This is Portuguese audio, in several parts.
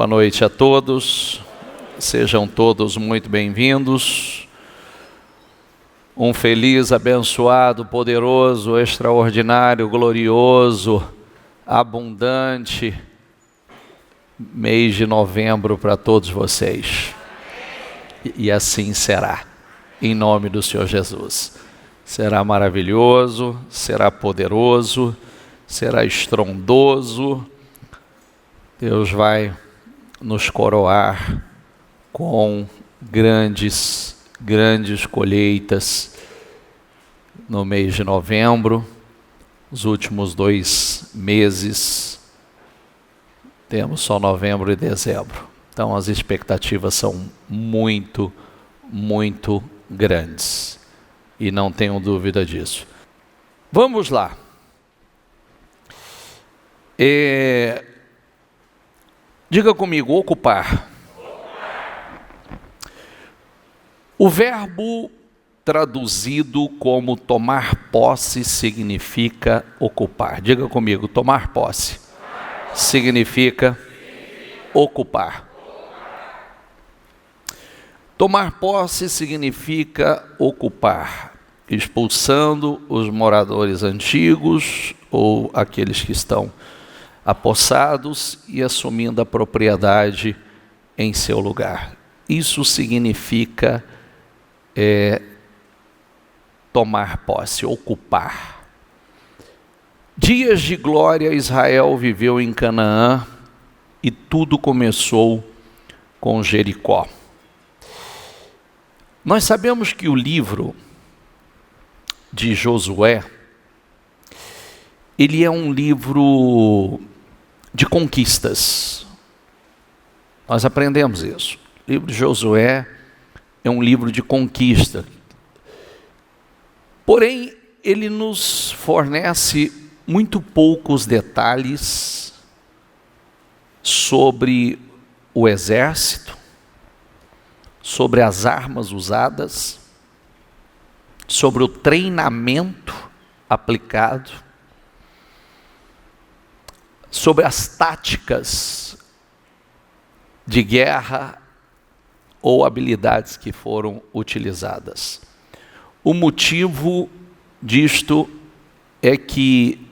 Boa noite a todos, sejam todos muito bem-vindos. Um feliz, abençoado, poderoso, extraordinário, glorioso, abundante mês de novembro para todos vocês. E assim será, em nome do Senhor Jesus. Será maravilhoso, será poderoso, será estrondoso. Deus vai nos coroar com grandes colheitas no mês de novembro. Os últimos 2 meses, temos só novembro e dezembro. Então as expectativas são muito grandes. E não tenho dúvida disso. Vamos lá. Diga comigo, ocupar. O verbo traduzido como tomar posse significa ocupar. Diga comigo, tomar posse significa ocupar. Tomar posse significa ocupar, expulsando os moradores antigos ou aqueles que estão apossados e assumindo a propriedade em seu lugar. Isso significa tomar posse, ocupar. Dias de glória, Israel viveu em Canaã e tudo começou com Jericó. Nós sabemos que o livro de Josué, ele é um livro de conquistas. Nós aprendemos isso. O livro de Josué é um livro de conquista. Porém, ele nos fornece muito poucos detalhes sobre o exército, sobre as armas usadas, sobre o treinamento aplicado, sobre as táticas de guerra ou habilidades que foram utilizadas. O motivo disto é que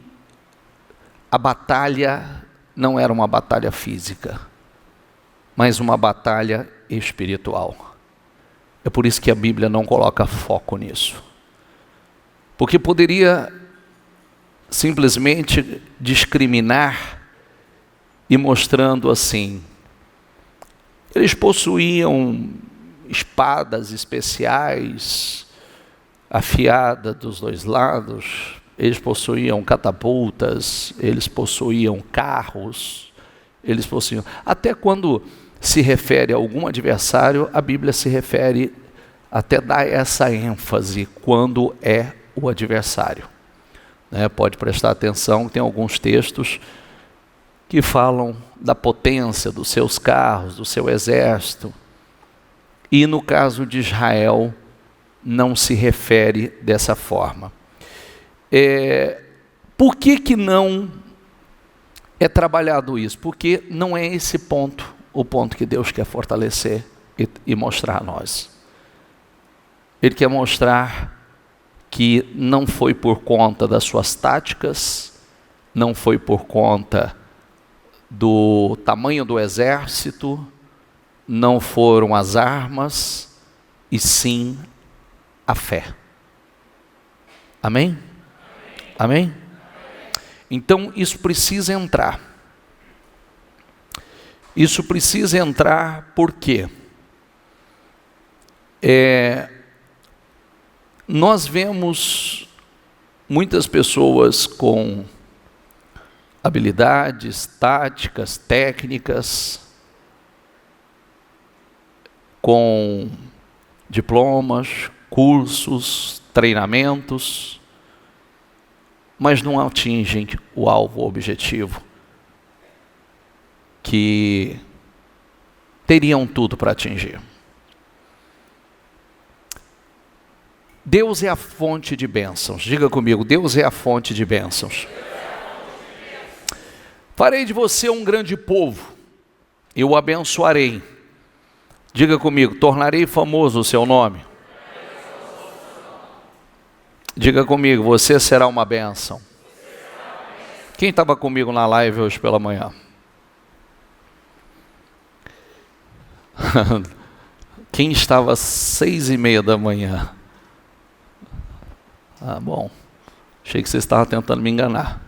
a batalha não era uma batalha física, mas uma batalha espiritual. É por isso que a Bíblia não coloca foco nisso. Porque poderia simplesmente discriminar e mostrando assim, eles possuíam espadas especiais, afiadas dos 2 lados, eles possuíam catapultas, eles possuíam carros, eles possuíam... Até quando se refere a algum adversário, a Bíblia se refere, até dá essa ênfase, quando é o adversário. Pode prestar atenção, tem alguns textos que falam da potência dos seus carros, do seu exército. E no caso de Israel, não se refere dessa forma. Por que não é trabalhado isso? Porque não é esse ponto, o ponto que Deus quer fortalecer e mostrar a nós. Ele quer mostrar que não foi por conta das suas táticas, não foi por conta do tamanho do exército, não foram as armas, e sim a fé. Amém? Amém? Então isso precisa entrar. Isso precisa entrar porque nós vemos muitas pessoas com habilidades, táticas, técnicas, com diplomas, cursos, treinamentos, mas não atingem o alvo, o objetivo, que teriam tudo para atingir. Deus é a fonte de bênçãos. Diga comigo, Deus é a fonte de bênçãos. Farei de você um grande povo, eu o abençoarei. Diga comigo, tornarei famoso o seu nome. Diga comigo, você será uma bênção. Quem estava comigo na live hoje pela manhã? Quem estava às 6:30 da manhã? Ah, bom. Achei que você estava tentando me enganar.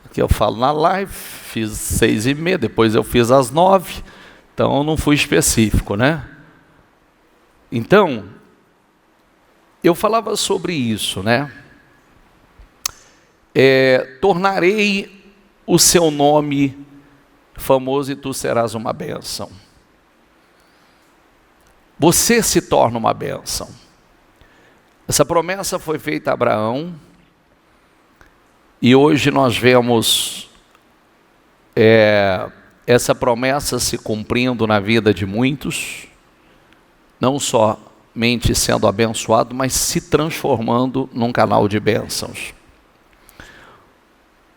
Aqui eu falo na live, fiz 6:30, depois eu fiz às 9. Então eu não fui específico, né? Então, eu falava sobre isso, né? Tornarei o seu nome famoso e tu serás uma bênção. Você se torna uma bênção. Essa promessa foi feita a Abraão, e hoje nós vemos essa promessa se cumprindo na vida de muitos, não somente sendo abençoado, mas se transformando num canal de bênçãos.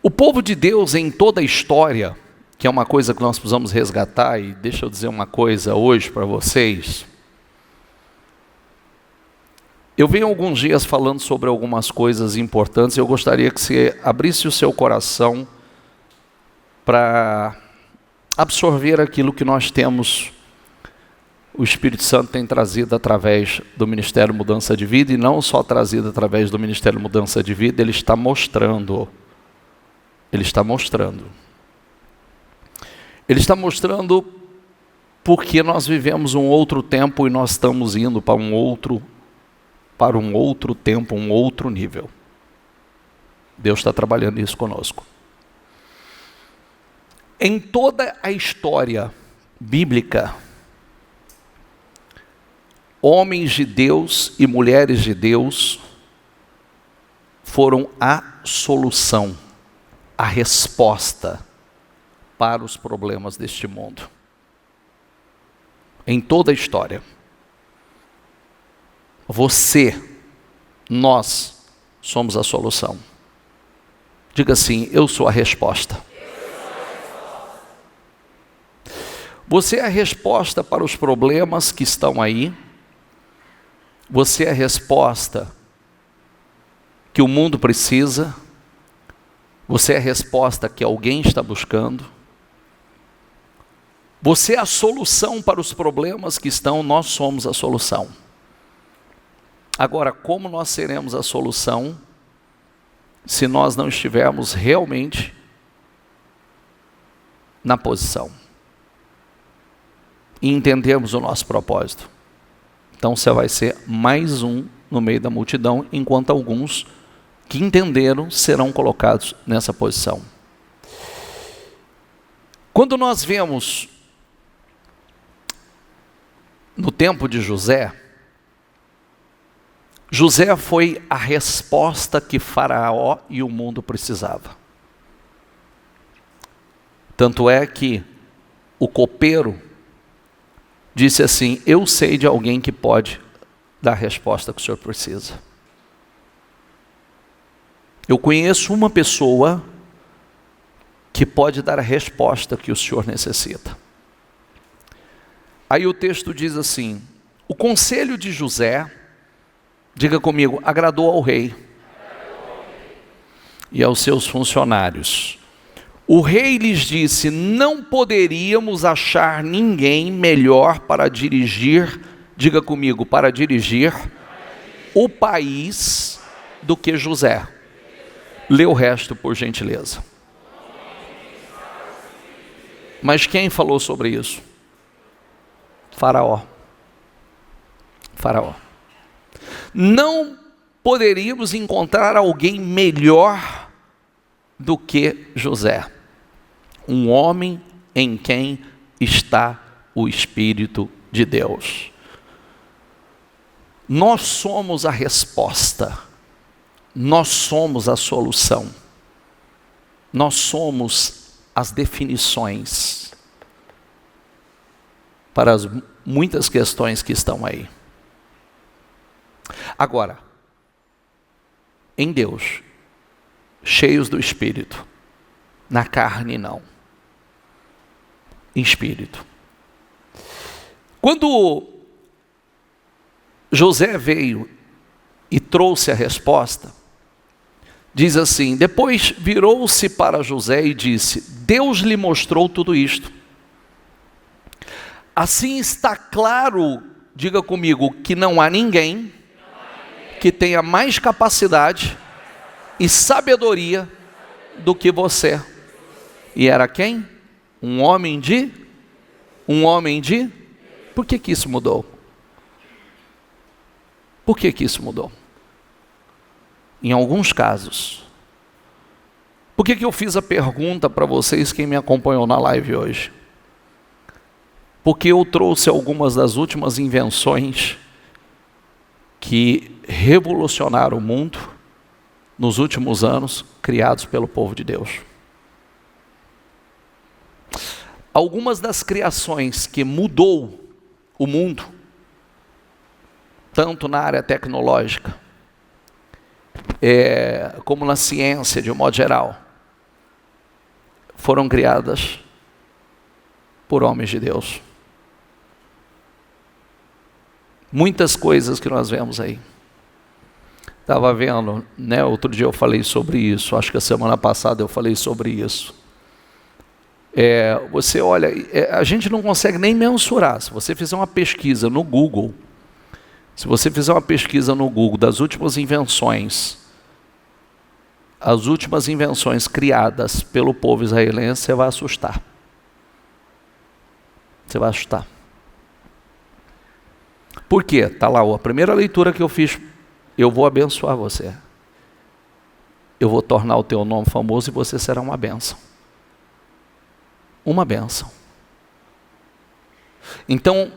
O povo de Deus em toda a história, que é uma coisa que nós precisamos resgatar, e deixa eu dizer uma coisa hoje para vocês. Eu venho alguns dias falando sobre algumas coisas importantes, e eu gostaria que você abrisse o seu coração para absorver aquilo que nós temos, o Espírito Santo tem trazido através do Ministério Mudança de Vida, e não só trazido através do Ministério Mudança de Vida, ele está mostrando. Ele está mostrando. Ele está mostrando porque nós vivemos um outro tempo e nós estamos indo para um outro tempo, um outro nível. Deus está trabalhando isso conosco. Em toda a história bíblica, homens de Deus e mulheres de Deus foram a solução, a resposta para os problemas deste mundo. Em toda a história. Você, nós, somos a solução. Diga assim, eu sou a resposta. Você é a resposta para os problemas que estão aí. Você é a resposta que o mundo precisa. Você é a resposta que alguém está buscando. Você é a solução para os problemas que estão, nós somos a solução. Agora, como nós seremos a solução se nós não estivermos realmente na posição e entendermos o nosso propósito? Então você vai ser mais um no meio da multidão, enquanto alguns que entenderam serão colocados nessa posição. Quando nós vemos no tempo de José, José foi a resposta que Faraó e o mundo precisavam. Tanto é que o copeiro disse assim, eu sei de alguém que pode dar a resposta que o senhor precisa. Eu conheço uma pessoa que pode dar a resposta que o senhor necessita. Aí o texto diz assim, o conselho de José, diga comigo, agradou ao rei e aos seus funcionários. O rei lhes disse, não poderíamos achar ninguém melhor para dirigir, diga comigo, para dirigir o país do que José. Lê o resto, por gentileza. Mas quem falou sobre isso? Faraó. Faraó. Não poderíamos encontrar alguém melhor do que José. Um homem em quem está o Espírito de Deus. Nós somos a resposta. Nós somos a solução. Nós somos as definições para as muitas questões que estão aí. Agora, em Deus, cheios do Espírito, na carne não. em espírito. Quando José veio e trouxe a resposta, diz assim: depois virou-se para José e disse: Deus lhe mostrou tudo isto. Assim está claro, diga comigo, que não há ninguém que tenha mais capacidade e sabedoria do que você. E era quem? Um homem de? Por que isso mudou? Por que isso mudou? Em alguns casos. Por que eu fiz a pergunta para vocês, quem me acompanhou na live hoje? Porque eu trouxe algumas das últimas invenções que revolucionaram o mundo nos últimos anos, criados pelo povo de Deus. Algumas das criações que mudou o mundo, tanto na área tecnológica, como na ciência de um modo geral, foram criadas por homens de Deus. Muitas coisas que nós vemos aí. Estava vendo, né? Outro dia eu falei sobre isso, acho que a semana passada eu falei sobre isso. Você olha, a gente não consegue nem mensurar. Se você fizer uma pesquisa no Google, das últimas invenções, as últimas invenções criadas pelo povo israelense, você vai assustar. Você vai assustar. Por quê? Está lá, a primeira leitura que eu fiz: eu vou abençoar você. Eu vou tornar o teu nome famoso e você será uma bênção. Uma bênção. Então,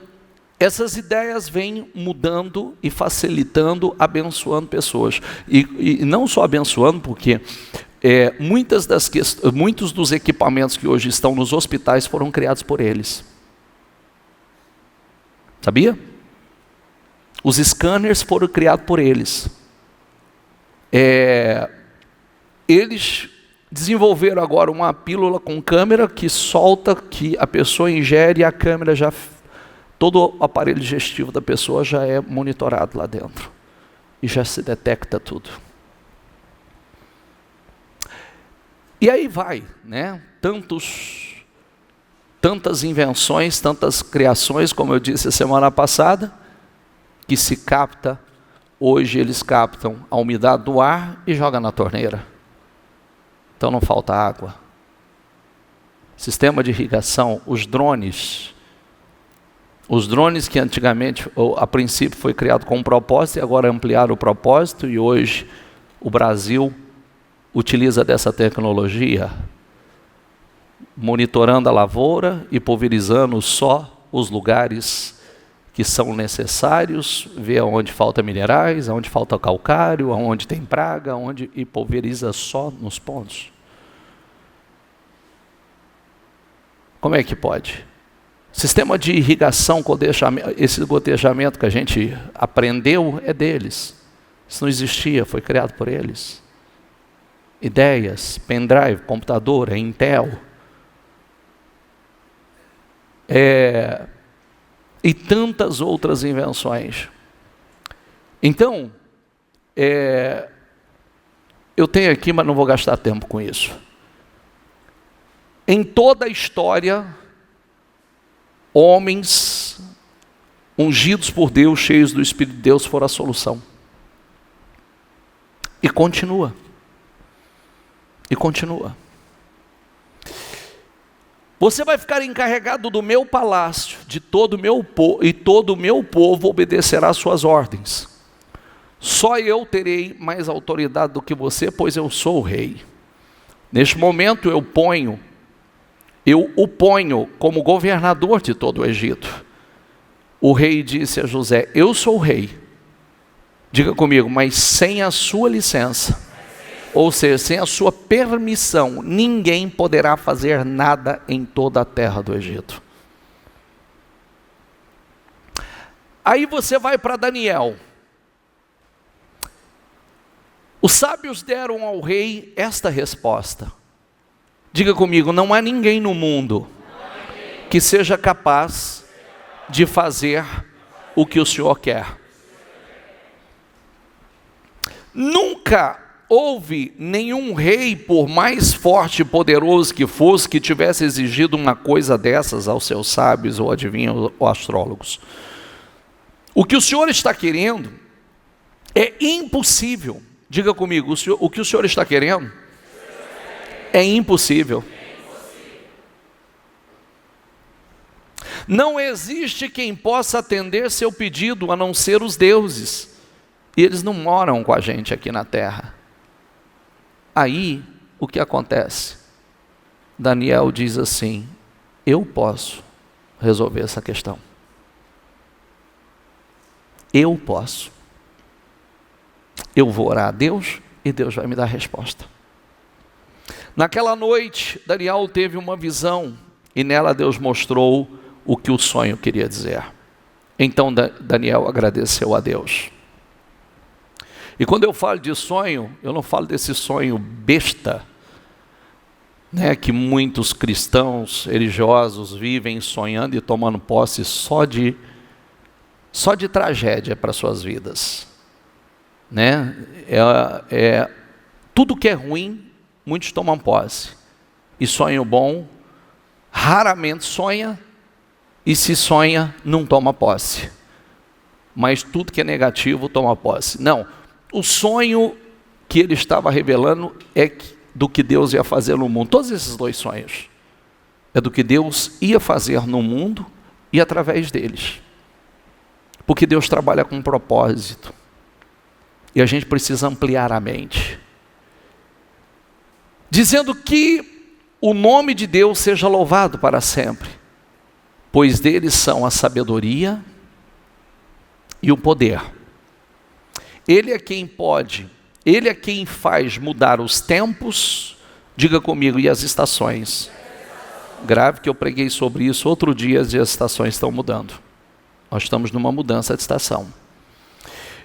essas ideias vêm mudando e facilitando, abençoando pessoas. E não só abençoando, porque muitos dos equipamentos que hoje estão nos hospitais foram criados por eles. Sabia? Os scanners foram criados por eles. Eles desenvolveram agora uma pílula com câmera que solta, que a pessoa ingere e a câmera já... Todo o aparelho digestivo da pessoa já é monitorado lá dentro. E já se detecta tudo. E aí vai, né? Tantas invenções, tantas criações, como eu disse a semana passada, que se capta, hoje eles captam a umidade do ar e jogam na torneira. Então não falta água. Sistema de irrigação, os drones que antigamente, a princípio foi criado com um propósito e agora ampliaram o propósito, e hoje o Brasil utiliza dessa tecnologia, monitorando a lavoura e pulverizando só os lugares que são necessários, vê onde falta minerais, onde falta calcário, onde tem praga, e pulveriza só nos pontos. Como é que pode? Sistema de irrigação, esse gotejamento que a gente aprendeu é deles. Isso não existia, foi criado por eles. Ideias, pendrive, computador, Intel. E tantas outras invenções. Então, eu tenho aqui, mas não vou gastar tempo com isso. Em toda a história, homens ungidos por Deus, cheios do Espírito de Deus, foram a solução. E continua. E continua. Você vai ficar encarregado do meu palácio, de todo o meu povo, e todo o meu povo obedecerá às suas ordens. Só eu terei mais autoridade do que você, pois eu sou o rei. Neste momento eu o ponho como governador de todo o Egito. O rei disse a José: eu sou o rei. Diga comigo, mas sem a sua licença, ou seja, sem a sua permissão, ninguém poderá fazer nada em toda a terra do Egito. Aí você vai para Daniel. Os sábios deram ao rei esta resposta. Diga comigo, não há ninguém no mundo que seja capaz de fazer o que o Senhor quer. Nunca houve nenhum rei, por mais forte e poderoso que fosse, que tivesse exigido uma coisa dessas aos seus sábios, ou adivinhos, ou astrólogos. O que o Senhor está querendo é impossível. Diga comigo, o que o Senhor está querendo é impossível. Não existe quem possa atender seu pedido a não ser os deuses. E eles não moram com a gente aqui na terra. Aí, o que acontece? Daniel diz assim: eu posso resolver essa questão. Eu posso. Eu vou orar a Deus e Deus vai me dar a resposta. Naquela noite, Daniel teve uma visão e nela Deus mostrou o que o sonho queria dizer. Então Daniel agradeceu a Deus. E quando eu falo de sonho, eu não falo desse sonho besta, né, que muitos cristãos religiosos vivem sonhando e tomando posse só de tragédia para suas vidas, né? Tudo que é ruim, muitos tomam posse. E sonho bom, raramente sonha, e se sonha, não toma posse. Mas tudo que é negativo, toma posse. Não, o sonho que ele estava revelando é do que Deus ia fazer no mundo. Todos esses dois sonhos é do que Deus ia fazer no mundo e através deles. Porque Deus trabalha com um propósito. E a gente precisa ampliar a mente. Dizendo que o nome de Deus seja louvado para sempre. Pois deles são a sabedoria e o poder. Ele é quem pode, Ele é quem faz mudar os tempos, diga comigo, e as estações. Grave que eu preguei sobre isso outro dia, as estações estão mudando. Nós estamos numa mudança de estação.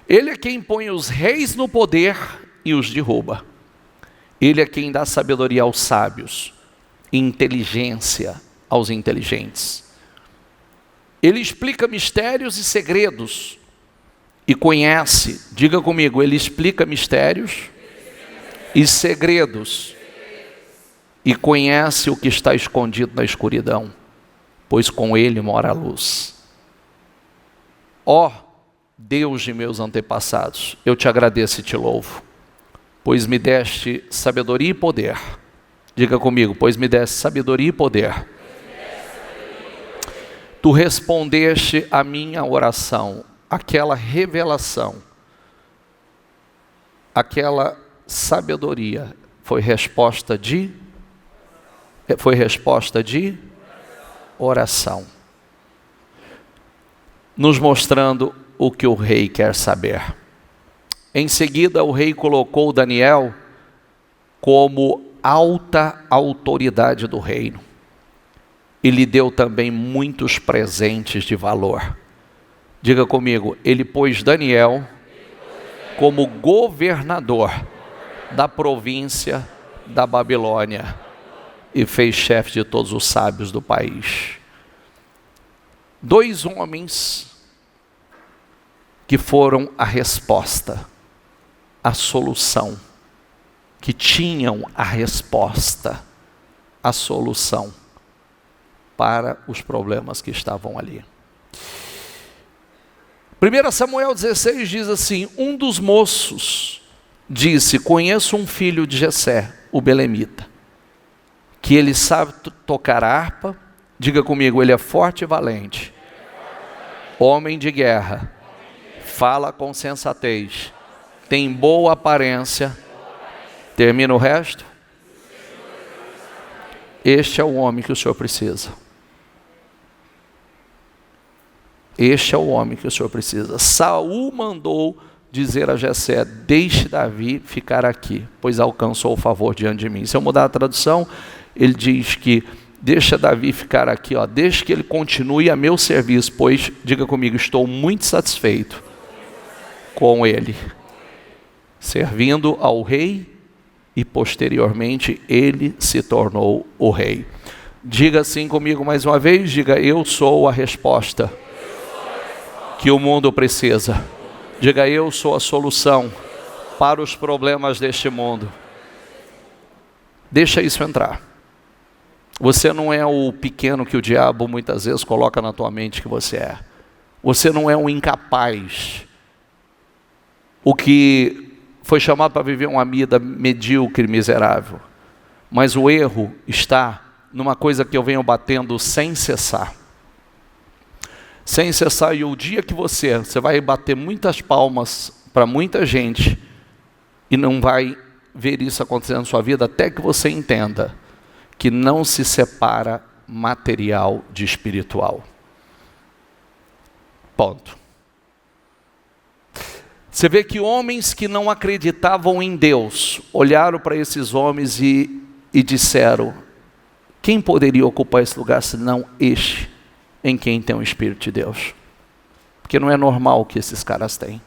Ele é quem põe os reis no poder e os derruba. Ele é quem dá sabedoria aos sábios, e inteligência aos inteligentes. Ele explica mistérios e segredos, e conhece, diga comigo, ele explica mistérios e segredos, e conhece o que está escondido na escuridão, pois com ele mora a luz. Ó Deus de meus antepassados, eu te agradeço e te louvo, pois me deste sabedoria e poder. Diga comigo, pois me deste sabedoria e poder. Tu respondeste a minha oração, aquela revelação, aquela sabedoria foi resposta de oração, nos mostrando o que o rei quer saber. Em seguida, o rei colocou Daniel como alta autoridade do reino e lhe deu também muitos presentes de valor. Diga comigo, ele pôs Daniel como governador da província da Babilônia e fez chefe de todos os sábios do país. Dois homens que foram a resposta, a solução, que tinham a resposta, a solução para os problemas que estavam ali. 1 Samuel 16 diz assim: um dos moços disse: conheço um filho de Jessé, o belemita, que ele sabe tocar harpa. Diga comigo, ele é forte e valente, homem de guerra, fala com sensatez, tem boa aparência. Termina o resto. Este é o homem que o Senhor precisa. Este é o homem que o Senhor precisa. Saul mandou dizer a Jessé: deixe Davi ficar aqui, pois alcançou o favor diante de mim. Se eu mudar a tradução, ele diz que deixa Davi ficar aqui, deixa que ele continue a meu serviço, pois, diga comigo, estou muito satisfeito com ele, servindo ao rei, e posteriormente ele se tornou o rei. Diga assim comigo mais uma vez, diga: eu sou a resposta que o mundo precisa. Diga: eu sou a solução para os problemas deste mundo. Deixa isso entrar. Você não é o pequeno que o diabo muitas vezes coloca na tua mente que você é. Você não é um incapaz. O que foi chamado para viver uma vida medíocre e miserável. Mas o erro está numa coisa que eu venho batendo sem cessar. Sem cessar, e o dia que você vai bater muitas palmas para muita gente e não vai ver isso acontecendo na sua vida, até que você entenda que não se separa material de espiritual. Ponto. Você vê que homens que não acreditavam em Deus, olharam para esses homens e disseram: quem poderia ocupar esse lugar senão este, em quem tem o Espírito de Deus? Porque não é normal o que esses caras têm.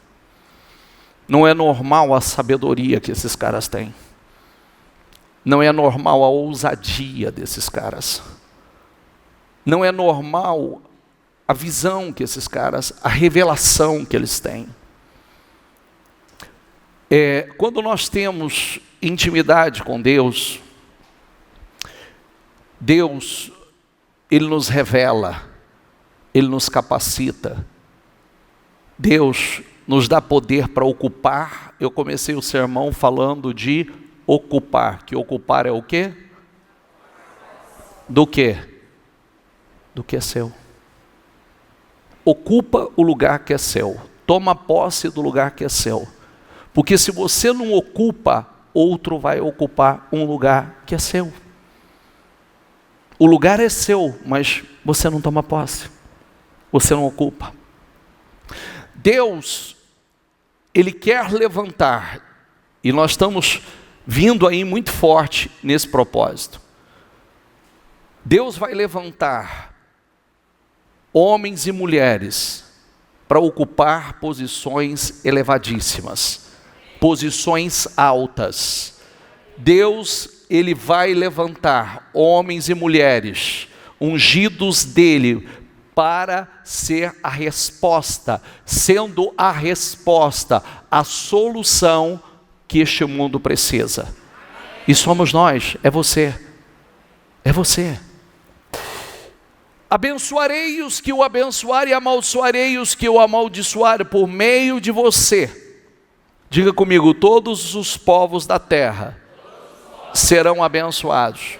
Não é normal a sabedoria que esses caras têm. Não é normal a ousadia desses caras. Não é normal a visão que esses caras, a revelação que eles têm. Quando nós temos intimidade com Deus, Deus, Ele nos revela, Ele nos capacita. Deus nos dá poder para ocupar. Eu comecei o sermão falando de ocupar, que ocupar é o quê? Do quê? Do que é seu. Ocupa o lugar que é seu. Toma posse do lugar que é seu. Porque se você não ocupa, outro vai ocupar um lugar que é seu. O lugar é seu, mas você não toma posse. Você não ocupa. Deus, Ele quer levantar, e nós estamos vindo aí muito forte nesse propósito. Deus vai levantar homens e mulheres para ocupar posições elevadíssimas, posições altas. Deus, Ele vai levantar homens e mulheres ungidos dEle para ser a resposta, sendo a resposta, a solução que este mundo precisa. E somos nós, é você. É você. Abençoarei os que o abençoarem e amaldiçoarei os que o amaldiçoarem por meio de você. Diga comigo: todos os povos da terra serão abençoados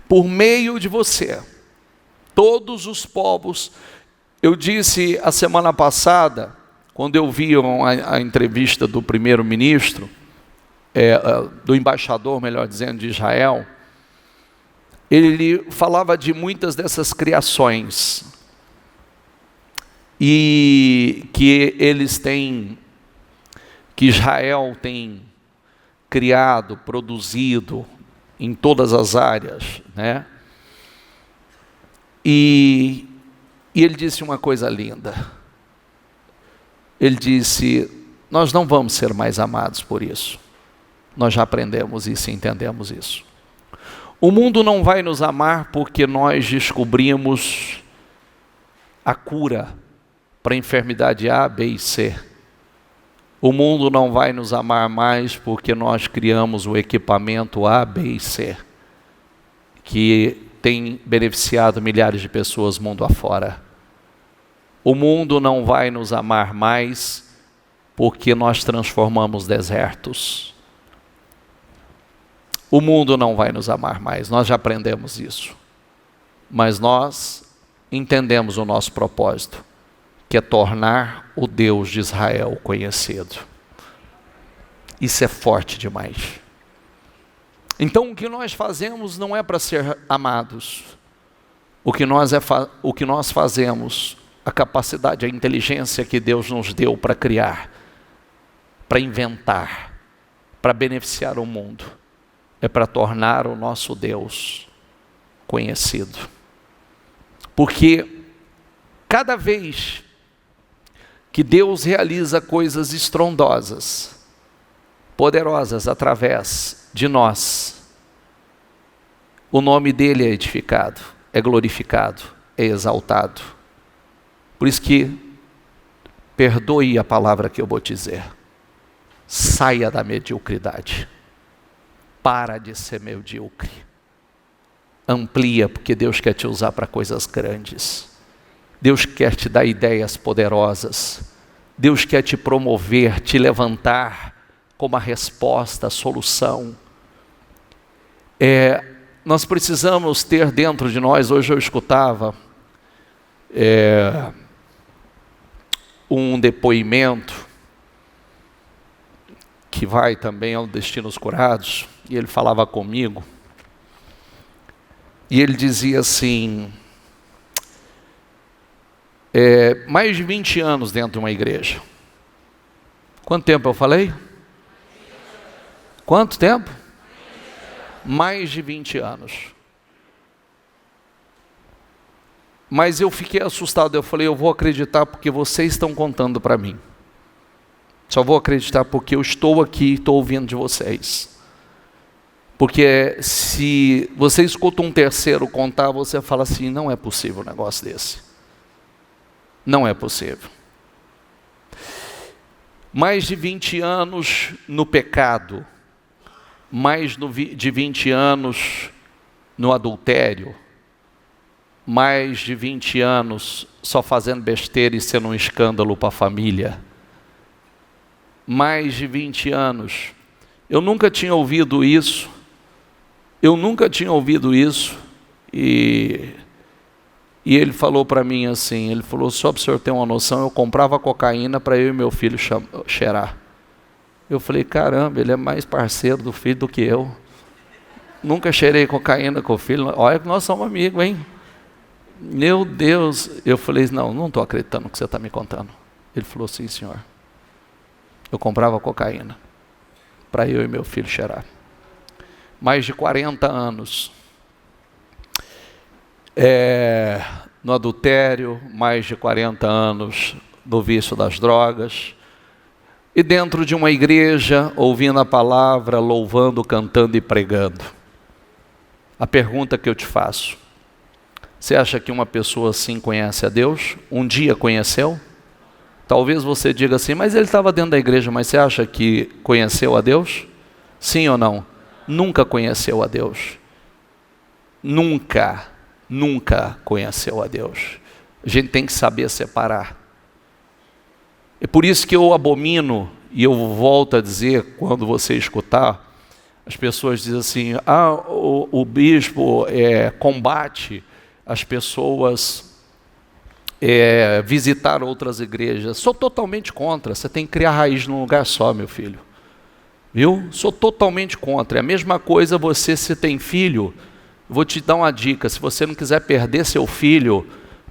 por meio de você. Todos os povos. Eu disse a semana passada, quando eu vi a entrevista do primeiro-ministro, do embaixador, melhor dizendo, de Israel, ele falava de muitas dessas criações, e que eles têm, que Israel tem criado, produzido, em todas as áreas, né? E ele disse uma coisa linda. Ele disse: nós não vamos ser mais amados por isso. Nós já aprendemos isso e entendemos isso. O mundo não vai nos amar porque nós descobrimos a cura para a enfermidade A, B e C. O mundo não vai nos amar mais porque nós criamos o equipamento A, B e C, que tem beneficiado milhares de pessoas mundo afora. O mundo não vai nos amar mais porque nós transformamos desertos. O mundo não vai nos amar mais, nós já aprendemos isso. Mas nós entendemos o nosso propósito, que é tornar o Deus de Israel conhecido. Isso é forte demais. Então o que nós fazemos não é para ser amados. O que nós fazemos, a capacidade, a inteligência que Deus nos deu para criar, para inventar, para beneficiar o mundo, é para tornar o nosso Deus conhecido. Porque cada vez que Deus realiza coisas estrondosas, poderosas através de nós, o nome dele é edificado, é glorificado, é exaltado. Por isso que, perdoe a palavra que eu vou te dizer, saia da mediocridade, para de ser medíocre, amplia, porque Deus quer te usar para coisas grandes, Deus quer te dar ideias poderosas, Deus quer te promover, te levantar como a resposta, a solução. Nós precisamos ter dentro de nós, hoje eu escutava um depoimento que vai também ao Destinos Curados, e ele falava comigo, e ele dizia assim, mais de 20 anos dentro de uma igreja. Quanto tempo eu falei? Quanto tempo? Mais de 20 anos. Mas eu fiquei assustado, eu falei, eu vou acreditar porque vocês estão contando para mim. Só vou acreditar porque eu estou aqui, estou ouvindo de vocês. Porque se você escuta um terceiro contar, você fala assim, não é possível um negócio desse. Não é possível. Mais de 20 anos no pecado, mais de 20 anos no adultério, mais de 20 anos só fazendo besteira e sendo um escândalo para a família, mais de 20 anos, eu nunca tinha ouvido isso, e ele falou para mim assim, ele falou, só para o senhor ter uma noção, eu comprava cocaína para eu e meu filho cheirar. Eu falei, caramba, ele é mais parceiro do filho do que eu. Nunca cheirei cocaína com o filho, olha que nós somos amigos, hein? Meu Deus, eu falei, não estou acreditando no que você está me contando. Ele falou, sim senhor, eu comprava cocaína para eu e meu filho cheirar. Mais de 40 anos. No adultério, mais de 40 anos no vício das drogas, e dentro de uma igreja, ouvindo a palavra, louvando, cantando e pregando. A pergunta que eu te faço, você acha que uma pessoa assim conhece a Deus? Um dia conheceu? Talvez você diga assim, mas ele estava dentro da igreja, mas você acha que conheceu a Deus? Sim ou não? Nunca conheceu a Deus. Nunca conheceu a Deus. A gente tem que saber separar. É por isso que eu abomino, e eu volto a dizer, quando você escutar, as pessoas dizem assim, o bispo combate as pessoas visitar outras igrejas. Sou totalmente contra, você tem que criar raiz num lugar só, meu filho. Viu? Sou totalmente contra. É a mesma coisa você, se tem filho, vou te dar uma dica, se você não quiser perder seu filho,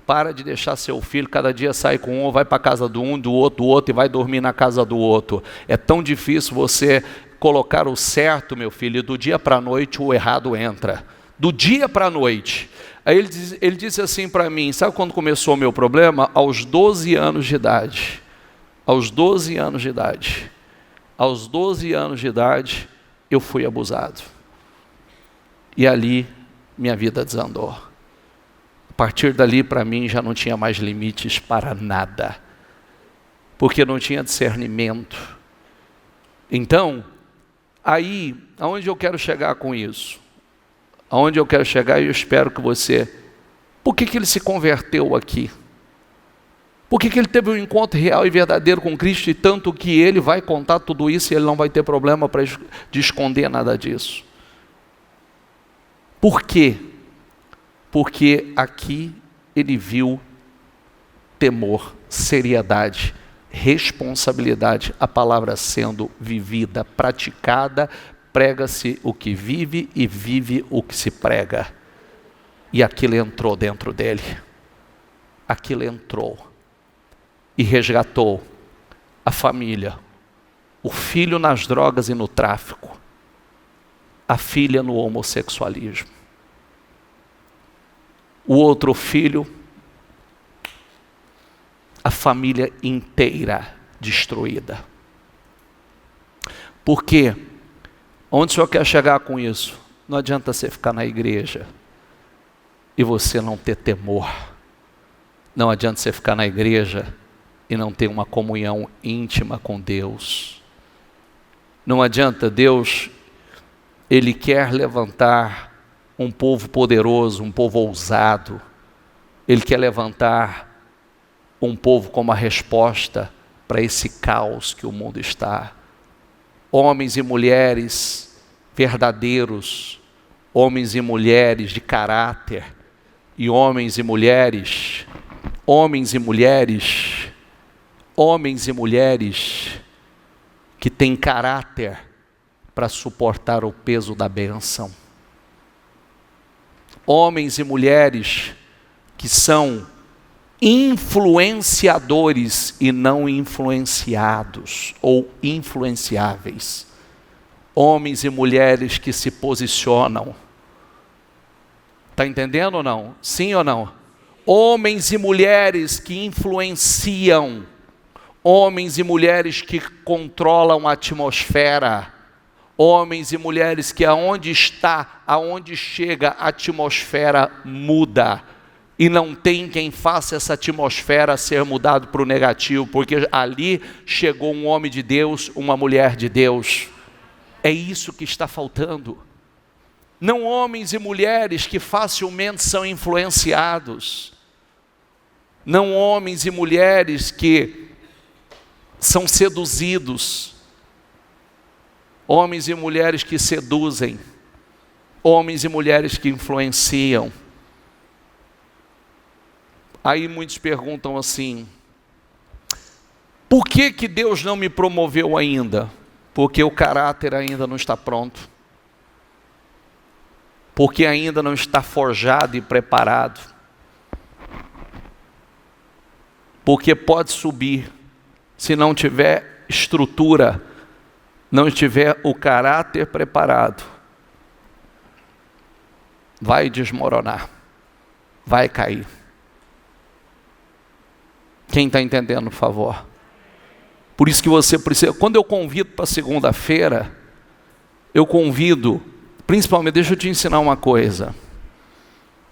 para de deixar seu filho, cada dia sai com um, vai para a casa do um, do outro, e vai dormir na casa do outro. É tão difícil você colocar o certo, meu filho, e do dia para a noite o errado entra. Do dia para a noite. Aí ele disse assim para mim, sabe quando começou o meu problema? Aos 12 anos de idade. Aos 12 anos de idade. Aos 12 anos de idade, eu fui abusado. E ali, minha vida desandou. A partir dali, para mim, já não tinha mais limites para nada. Porque não tinha discernimento. Então, aí, aonde eu quero chegar com isso? Aonde eu quero chegar, e eu espero que você... Por que ele se converteu aqui? Por que ele teve um encontro real e verdadeiro com Cristo, e tanto que ele vai contar tudo isso e ele não vai ter problema de esconder nada disso? Por quê? Porque aqui ele viu temor, seriedade, responsabilidade, a palavra sendo vivida, praticada, prega-se o que vive e vive o que se prega. E aquilo entrou dentro dele. Aquilo entrou e resgatou a família, o filho nas drogas e no tráfico, a filha no homossexualismo, o outro filho, a família inteira destruída. Por quê? Onde o senhor quer chegar com isso? Não adianta você ficar na igreja e você não ter temor. Não adianta você ficar na igreja e não ter uma comunhão íntima com Deus. Não adianta. Deus, Ele quer levantar um povo poderoso, um povo ousado. Ele quer levantar um povo como a resposta para esse caos que o mundo está. Homens e mulheres verdadeiros, homens e mulheres de caráter, e homens e mulheres que têm caráter para suportar o peso da bênção. Homens e mulheres que são influenciadores e não influenciados ou influenciáveis. Homens e mulheres que se posicionam. Está entendendo ou não? Sim ou não? Homens e mulheres que influenciam. Homens e mulheres que controlam a atmosfera. Homens e mulheres que aonde chega, a atmosfera muda. E não tem quem faça essa atmosfera ser mudada para o negativo, porque ali chegou um homem de Deus, uma mulher de Deus. É isso que está faltando. Não homens e mulheres que facilmente são influenciados. Não homens e mulheres que são seduzidos. Homens e mulheres que seduzem. Homens e mulheres que influenciam. Aí muitos perguntam assim: por que Deus não me promoveu ainda? Porque o caráter ainda não está pronto. Porque ainda não está forjado e preparado. Porque pode subir, se não tiver estrutura, não tiver o caráter preparado, vai desmoronar, vai cair. Quem está entendendo, por favor? Por isso que você precisa, quando eu convido para segunda-feira, eu convido, principalmente, deixa eu te ensinar uma coisa.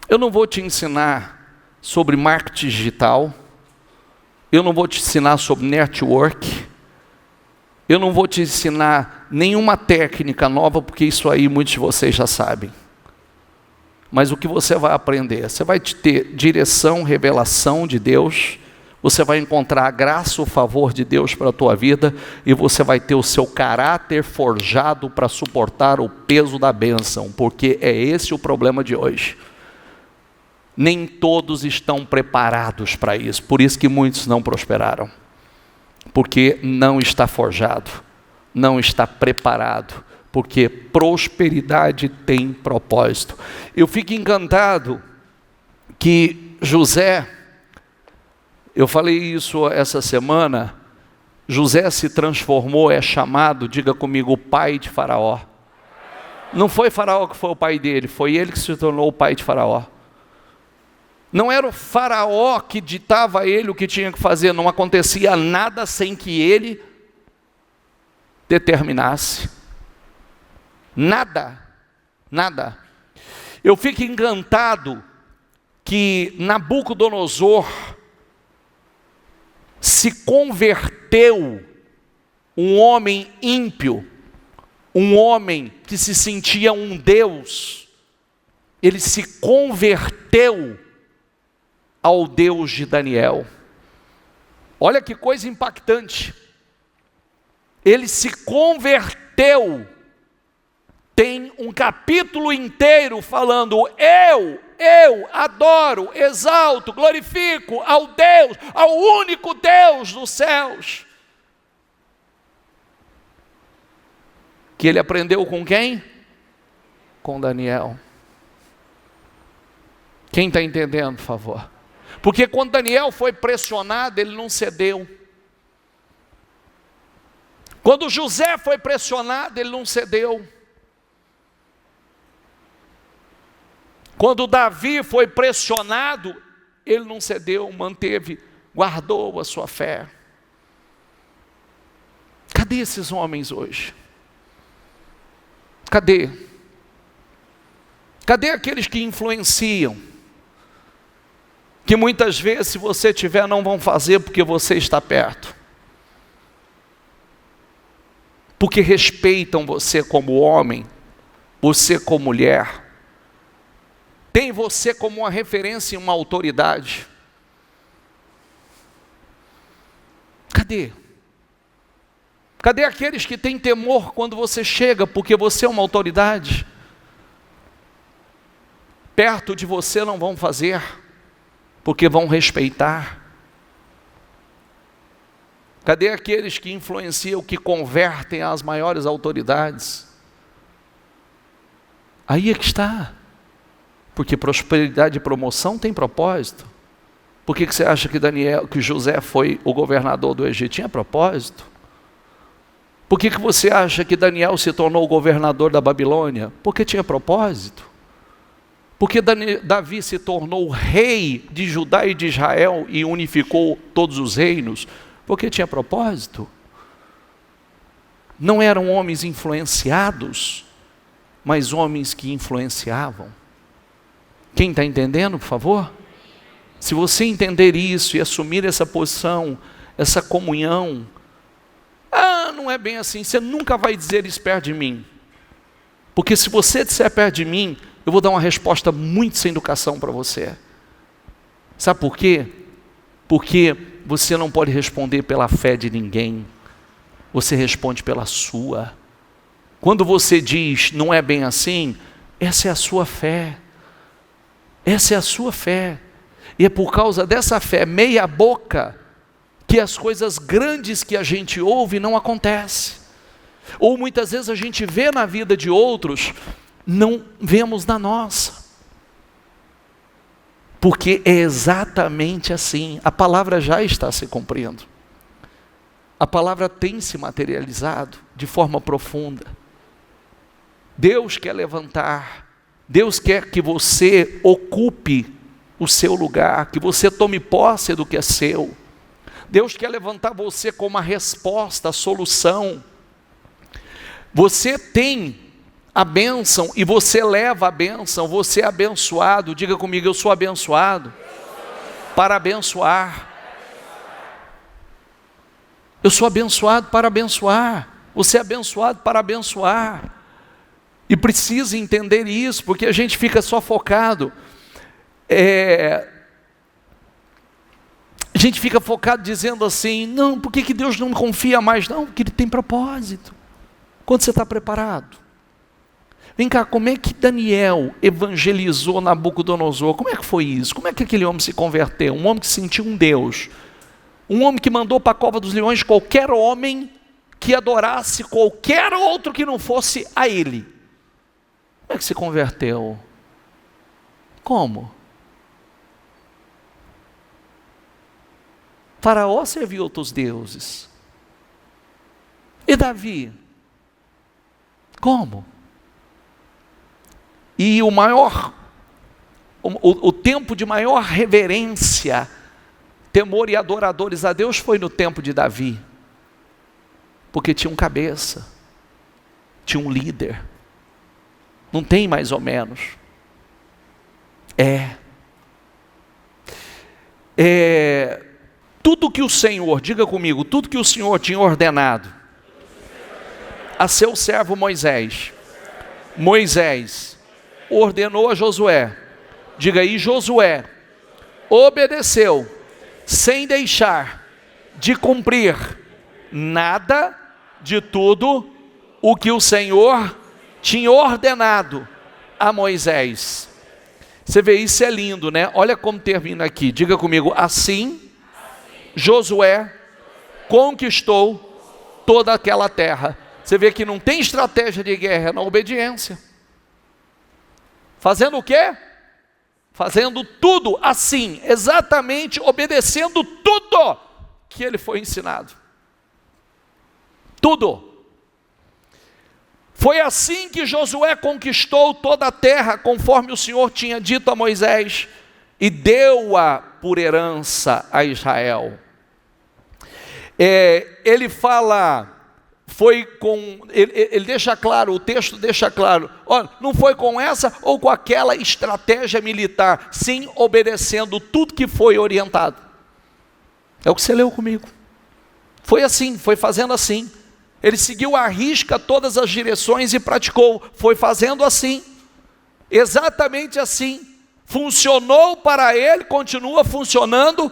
Eu não vou te ensinar sobre marketing digital, eu não vou te ensinar sobre network, eu não vou te ensinar nenhuma técnica nova, porque isso aí muitos de vocês já sabem. Mas o que você vai aprender? Você vai ter direção, revelação de Deus, você vai encontrar a graça, o favor de Deus para a tua vida, e você vai ter o seu caráter forjado para suportar o peso da bênção, porque é esse o problema de hoje. Nem todos estão preparados para isso, por isso que muitos não prosperaram, porque não está forjado, não está preparado, porque prosperidade tem propósito. Eu fico encantado que José, eu falei isso essa semana, José se transformou, é chamado, diga comigo, o pai de Faraó. Não foi Faraó que foi o pai dele, foi ele que se tornou o pai de Faraó. Não era o Faraó que ditava a ele o que tinha que fazer, não acontecia nada sem que ele determinasse. Nada, nada. Eu fico encantado que Nabucodonosor se converteu, um homem ímpio, um homem que se sentia um Deus, ele se converteu ao Deus de Daniel. Olha que coisa impactante. Ele se converteu. Tem um capítulo inteiro falando: eu adoro, exalto, glorifico ao Deus, ao único Deus dos céus. Que ele aprendeu com quem? Com Daniel. Quem está entendendo, por favor? Porque quando Daniel foi pressionado, ele não cedeu. Quando José foi pressionado, ele não cedeu. Quando Davi foi pressionado, ele não cedeu, manteve, guardou a sua fé. Cadê esses homens hoje? Cadê? Cadê aqueles que influenciam? Que muitas vezes, se você tiver, não vão fazer porque você está perto. Porque respeitam você como homem, você como mulher. Tem você como uma referência e uma autoridade. Cadê? Cadê aqueles que têm temor quando você chega, porque você é uma autoridade? Perto de você não vão fazer, porque vão respeitar. Cadê aqueles que influenciam, que convertem as maiores autoridades? Aí é que está. Porque prosperidade e promoção tem propósito. Por que você acha que José foi o governador do Egito? Tinha propósito. Por que você acha que Daniel se tornou o governador da Babilônia? Porque tinha propósito. Porque Davi se tornou rei de Judá e de Israel e unificou todos os reinos? Porque tinha propósito. Não eram homens influenciados, mas homens que influenciavam. Quem está entendendo, por favor? Se você entender isso e assumir essa posição, essa comunhão, não é bem assim, você nunca vai dizer isso perto de mim. Porque se você disser perto de mim, eu vou dar uma resposta muito sem educação para você. Sabe por quê? Porque você não pode responder pela fé de ninguém. Você responde pela sua. Quando você diz, não é bem assim, essa é a sua fé. Essa é a sua fé. E é por causa dessa fé meia boca que as coisas grandes que a gente ouve não acontecem. Ou muitas vezes a gente vê na vida de outros, não vemos na nossa. Porque é exatamente assim. A palavra já está se cumprindo. A palavra tem se materializado de forma profunda. Deus quer levantar. Deus quer que você ocupe o seu lugar, que você tome posse do que é seu. Deus quer levantar você como a resposta, a solução. Você tem a bênção e você leva a bênção, você é abençoado. Diga comigo, eu sou abençoado para abençoar. Eu sou abençoado para abençoar. Você é abençoado para abençoar. E precisa entender isso, porque a gente fica só focado. A gente fica focado dizendo assim, não, por que Deus não confia mais? Não, porque Ele tem propósito. Quando você está preparado? Vem cá, como é que Daniel evangelizou Nabucodonosor? Como é que foi isso? Como é que aquele homem se converteu? Um homem que sentiu um Deus. Um homem que mandou para a cova dos leões qualquer homem que adorasse qualquer outro que não fosse a ele. Como é que se converteu? Como? Faraó serviu outros deuses. E Davi? Como? E o tempo de maior reverência, temor e adoradores a Deus foi no tempo de Davi. Porque tinha um cabeça, tinha um líder. Não tem mais ou menos. Tudo que o Senhor, diga comigo, tudo que o Senhor tinha ordenado a seu servo Moisés ordenou a Josué. Diga aí, Josué obedeceu sem deixar de cumprir nada de tudo o que o Senhor tinha ordenado a Moisés. Você vê, isso é lindo, né? Olha como termina aqui, diga comigo, assim Josué conquistou toda aquela terra. Você vê que não tem estratégia de guerra, na obediência. Fazendo o quê? Fazendo tudo assim, exatamente, obedecendo tudo que ele foi ensinado. Tudo. Foi assim que Josué conquistou toda a terra, conforme o Senhor tinha dito a Moisés, e deu-a por herança a Israel. Ele fala ele deixa claro, o texto deixa claro, olha, não foi com essa ou com aquela estratégia militar, sim obedecendo tudo que foi orientado. É o que você leu comigo. Foi assim, foi fazendo assim. Ele seguiu à risca todas as direções e praticou, foi fazendo assim, exatamente assim. Funcionou para ele, continua funcionando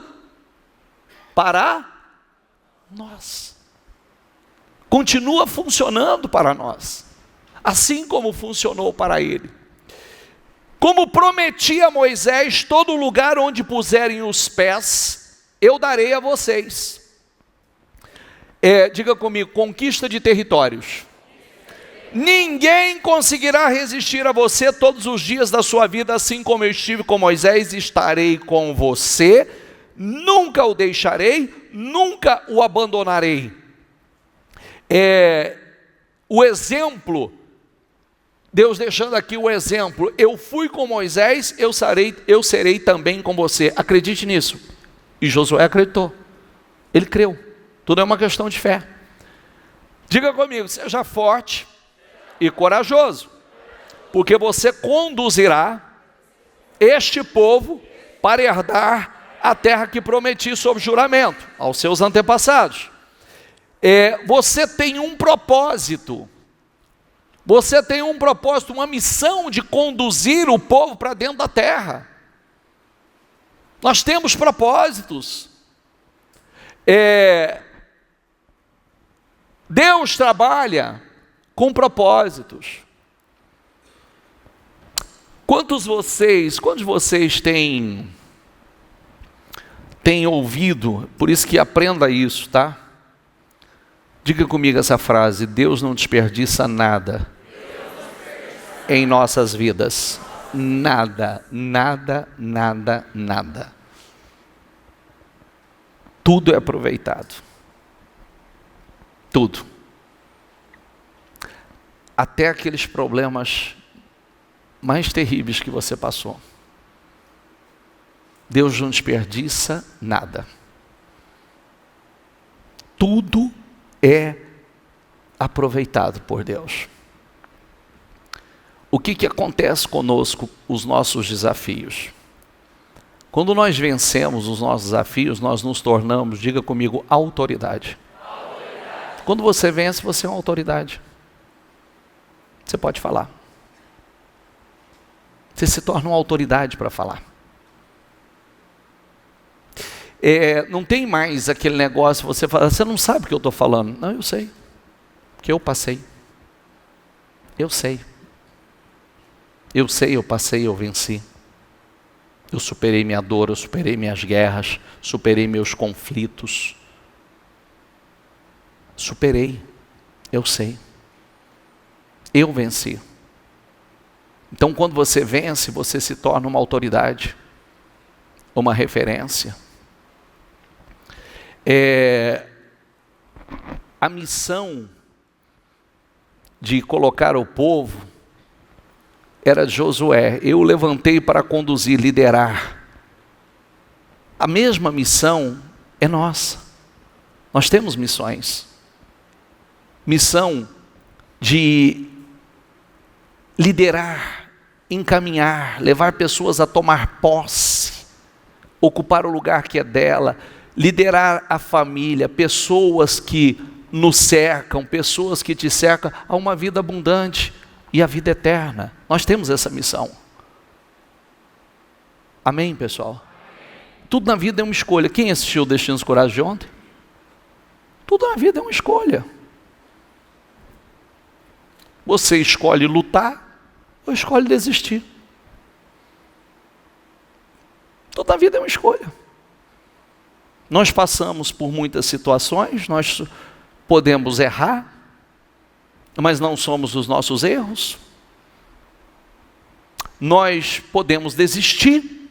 para nós. Continua funcionando para nós, assim como funcionou para ele. Como prometi a Moisés, todo lugar onde puserem os pés, eu darei a vocês. Diga comigo, conquista de territórios. Ninguém conseguirá resistir a você todos os dias da sua vida, assim como eu estive com Moisés, estarei com você, nunca o deixarei, nunca o abandonarei. O exemplo, Deus deixando aqui o exemplo, eu fui com Moisés, eu serei também com você, acredite nisso. E Josué acreditou, ele creu, tudo é uma questão de fé. Diga comigo, seja forte e corajoso, porque você conduzirá este povo para herdar a terra que prometi sob juramento aos seus antepassados. Você tem um propósito, uma missão de conduzir o povo para dentro da terra. Nós temos propósitos. Deus trabalha com propósitos. Quantos de vocês têm ouvido, por isso que aprenda isso, tá? Diga comigo essa frase: Deus não desperdiça nada em nossas vidas. Nada, nada, nada, nada. Tudo é aproveitado. Tudo. Até aqueles problemas mais terríveis que você passou. Deus não desperdiça nada. Tudo é aproveitado por Deus. O que acontece conosco, os nossos desafios? Quando nós vencemos os nossos desafios, nós nos tornamos, diga comigo, autoridade. Quando você vence, você é uma autoridade. Você pode falar. Você se torna uma autoridade para falar. Não tem mais aquele negócio, você fala, você não sabe o que eu estou falando. Não, eu sei. Porque eu passei. Eu sei. Eu passei, eu venci. Eu superei minha dor, eu superei minhas guerras, superei meus conflitos. Superei. Eu sei. Eu venci. Então, quando você vence, você se torna uma autoridade, uma referência. A missão de colocar o povo era de Josué. Eu levantei para conduzir, liderar. A mesma missão é nossa. Nós temos missões. Missão de liderar, encaminhar, levar pessoas a tomar posse, ocupar o lugar que é dela, liderar a família, pessoas que nos cercam, pessoas que te cercam, a uma vida abundante e a vida eterna. Nós temos essa missão. Amém, pessoal? Tudo na vida é uma escolha. Quem assistiu Destinos Corajosos de ontem? Tudo na vida é uma escolha. Você escolhe lutar ou escolhe desistir. Toda a vida é uma escolha. Nós passamos por muitas situações, nós podemos errar, mas não somos os nossos erros. Nós podemos desistir,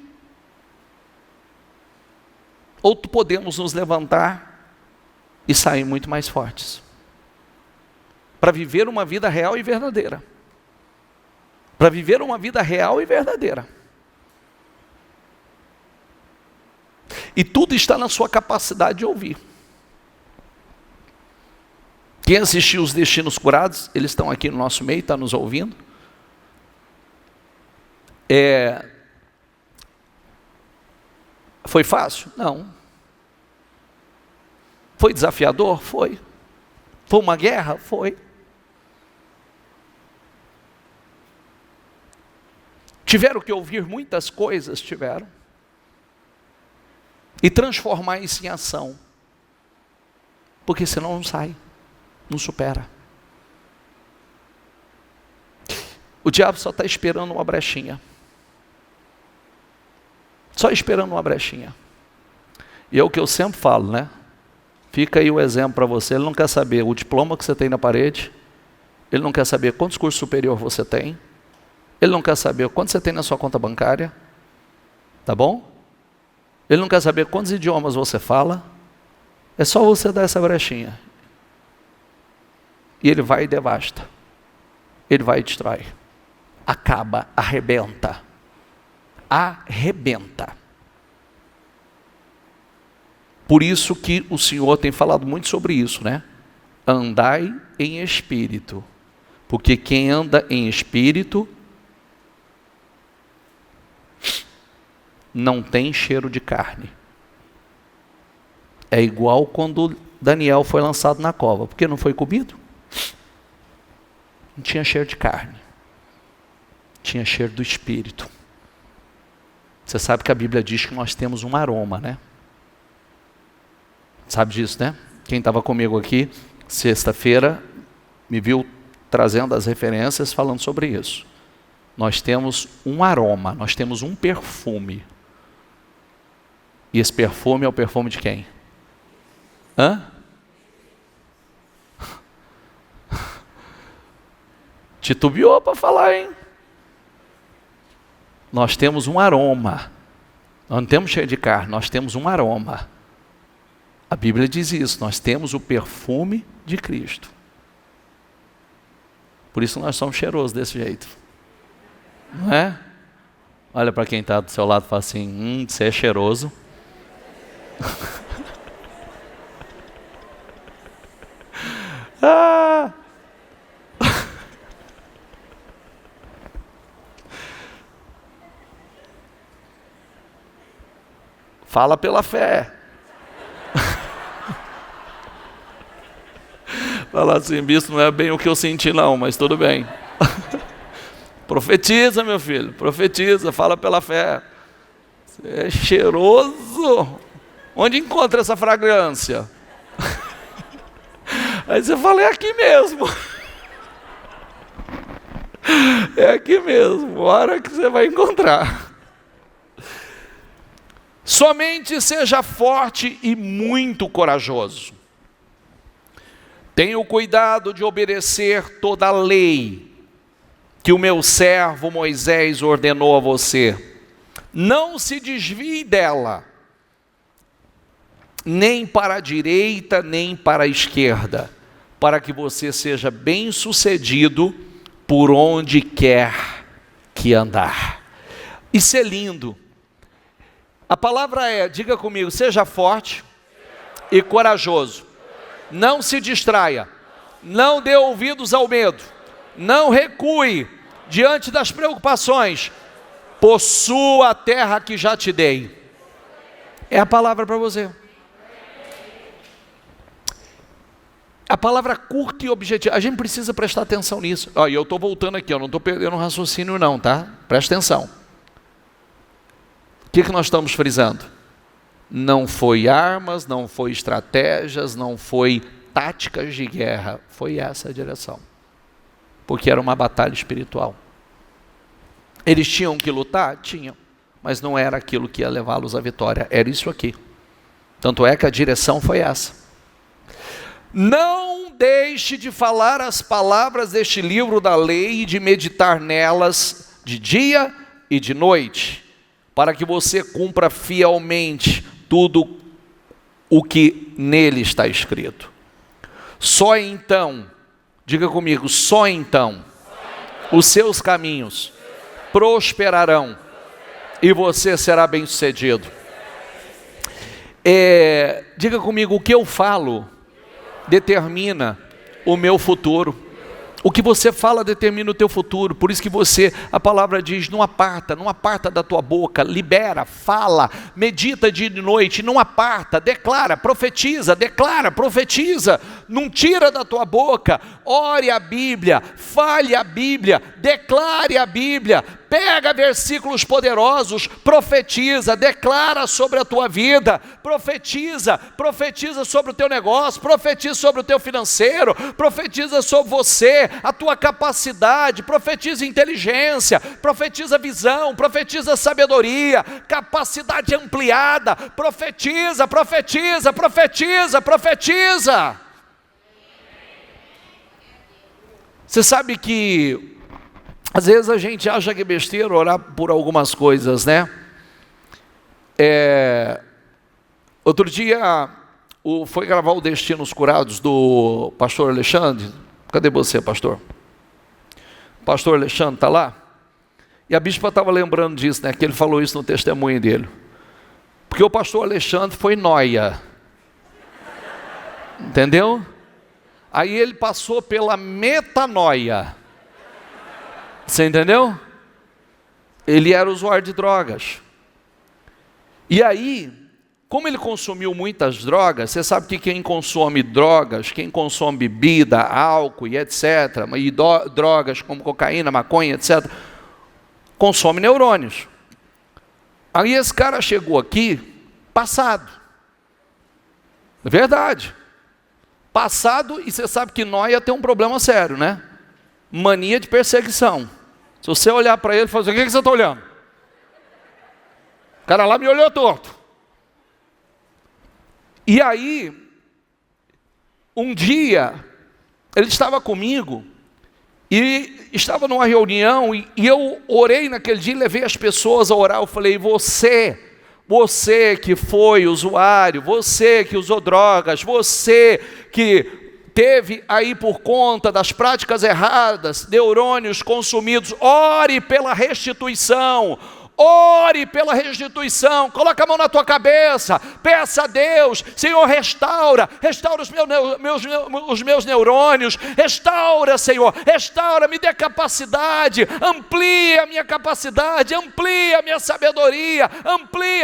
ou podemos nos levantar e sair muito mais fortes, para viver uma vida real e verdadeira. Para viver uma vida real e verdadeira. E tudo está na sua capacidade de ouvir. Quem assistiu Os Destinos Curados, eles estão aqui no nosso meio, está nos ouvindo. Foi fácil? Não. Foi desafiador? Foi. Foi uma guerra? Foi. Tiveram que ouvir muitas coisas? Tiveram. E transformar isso em ação. Porque senão não sai, não supera. O diabo só está esperando uma brechinha. Só esperando uma brechinha. E é o que eu sempre falo, né? Fica aí o exemplo para você. Ele não quer saber o diploma que você tem na parede. Ele não quer saber quantos cursos superiores você tem. Ele não quer saber quanto você tem na sua conta bancária. Tá bom? Ele não quer saber quantos idiomas você fala. É só você dar essa brechinha. E ele vai e devasta. Ele vai e destrói. Acaba, arrebenta. Arrebenta. Por isso que o Senhor tem falado muito sobre isso, né? Andai em espírito. Porque quem anda em espírito não tem cheiro de carne. É igual quando Daniel foi lançado na cova. Porque não foi comido? Não tinha cheiro de carne. Tinha cheiro do espírito. Você sabe que a Bíblia diz que nós temos um aroma, né? Sabe disso, né? Quem estava comigo aqui, sexta-feira, me viu trazendo as referências falando sobre isso. Nós temos um aroma, nós temos um perfume. E esse perfume é o perfume de quem? Hã? Titubeou para falar, hein? Nós temos um aroma. Nós não temos cheiro de carne, nós temos um aroma. A Bíblia diz isso, nós temos o perfume de Cristo. Por isso nós somos cheirosos desse jeito. Não é? Olha para quem está do seu lado e fala assim, você é cheiroso. Ah! Fala pela fé. Fala assim, bispo, não é bem o que eu senti não, mas tudo bem. Profetiza, meu filho, profetiza, fala pela fé. Você é cheiroso. Onde encontra essa fragrância? Aí você fala, é aqui mesmo. É aqui mesmo, hora que você vai encontrar. Somente seja forte e muito corajoso. Tenha o cuidado de obedecer toda a lei que o meu servo Moisés ordenou a você. Não se desvie dela, nem para a direita, nem para a esquerda, para que você seja bem-sucedido por onde quer que andar. Isso é lindo. A palavra é, diga comigo, seja forte e corajoso. Não se distraia. Não dê ouvidos ao medo. Não recue diante das preocupações. Possua a terra que já te dei. É a palavra para você. A palavra curta e objetiva. A gente precisa prestar atenção nisso. E eu estou voltando aqui, eu não estou perdendo o raciocínio não, tá? Presta atenção. O que nós estamos frisando? Não foi armas, não foi estratégias, não foi táticas de guerra. Foi essa a direção. Porque era uma batalha espiritual. Eles tinham que lutar? Tinham. Mas não era aquilo que ia levá-los à vitória. Era isso aqui. Tanto é que a direção foi essa. Não deixe de falar as palavras deste livro da lei e de meditar nelas de dia e de noite, para que você cumpra fielmente tudo o que nele está escrito. Só então, diga comigo, só então, os seus caminhos prosperarão e você será bem-sucedido. Diga comigo, o que eu falo determina o meu futuro. O que você fala determina o teu futuro. Por isso que a palavra diz, não aparta da tua boca, libera, fala, medita dia e noite, não aparta, declara, profetiza, não tira da tua boca, ore a Bíblia, fale a Bíblia, declare a Bíblia, pega versículos poderosos, profetiza, declara sobre a tua vida, profetiza sobre o teu negócio, profetiza sobre o teu financeiro, profetiza sobre você, a tua capacidade, profetiza inteligência, profetiza visão, profetiza sabedoria, capacidade ampliada, profetiza. Você sabe que às vezes a gente acha que é besteira orar por algumas coisas, né? Outro dia foi gravar o Destinos Curados do pastor Alexandre. Cadê você, pastor? O pastor Alexandre está lá? E a bispa estava lembrando disso, né? Que ele falou isso no testemunho dele. Porque o pastor Alexandre foi nóia. Entendeu? Aí ele passou pela metanoia. Você entendeu? Ele era usuário de drogas. E aí, como ele consumiu muitas drogas, você sabe que quem consome drogas, quem consome bebida, álcool e etc., e drogas como cocaína, maconha, etc., consome neurônios. Aí esse cara chegou aqui, passado. É verdade. Passado, e você sabe que nóia tem um problema sério, né? Mania de perseguição. Se você olhar para ele e falar assim, o que você está olhando? O cara lá me olhou torto. E aí, um dia, ele estava comigo, e estava numa reunião, e eu orei naquele dia, e levei as pessoas a orar, eu falei, você que foi usuário, você que usou drogas, você que teve aí por conta das práticas erradas, neurônios consumidos, ore pela restituição, coloca a mão na tua cabeça, peça a Deus, Senhor, restaura os meus neurônios, restaura, Senhor, me dê capacidade, amplia a minha capacidade, amplia a minha sabedoria,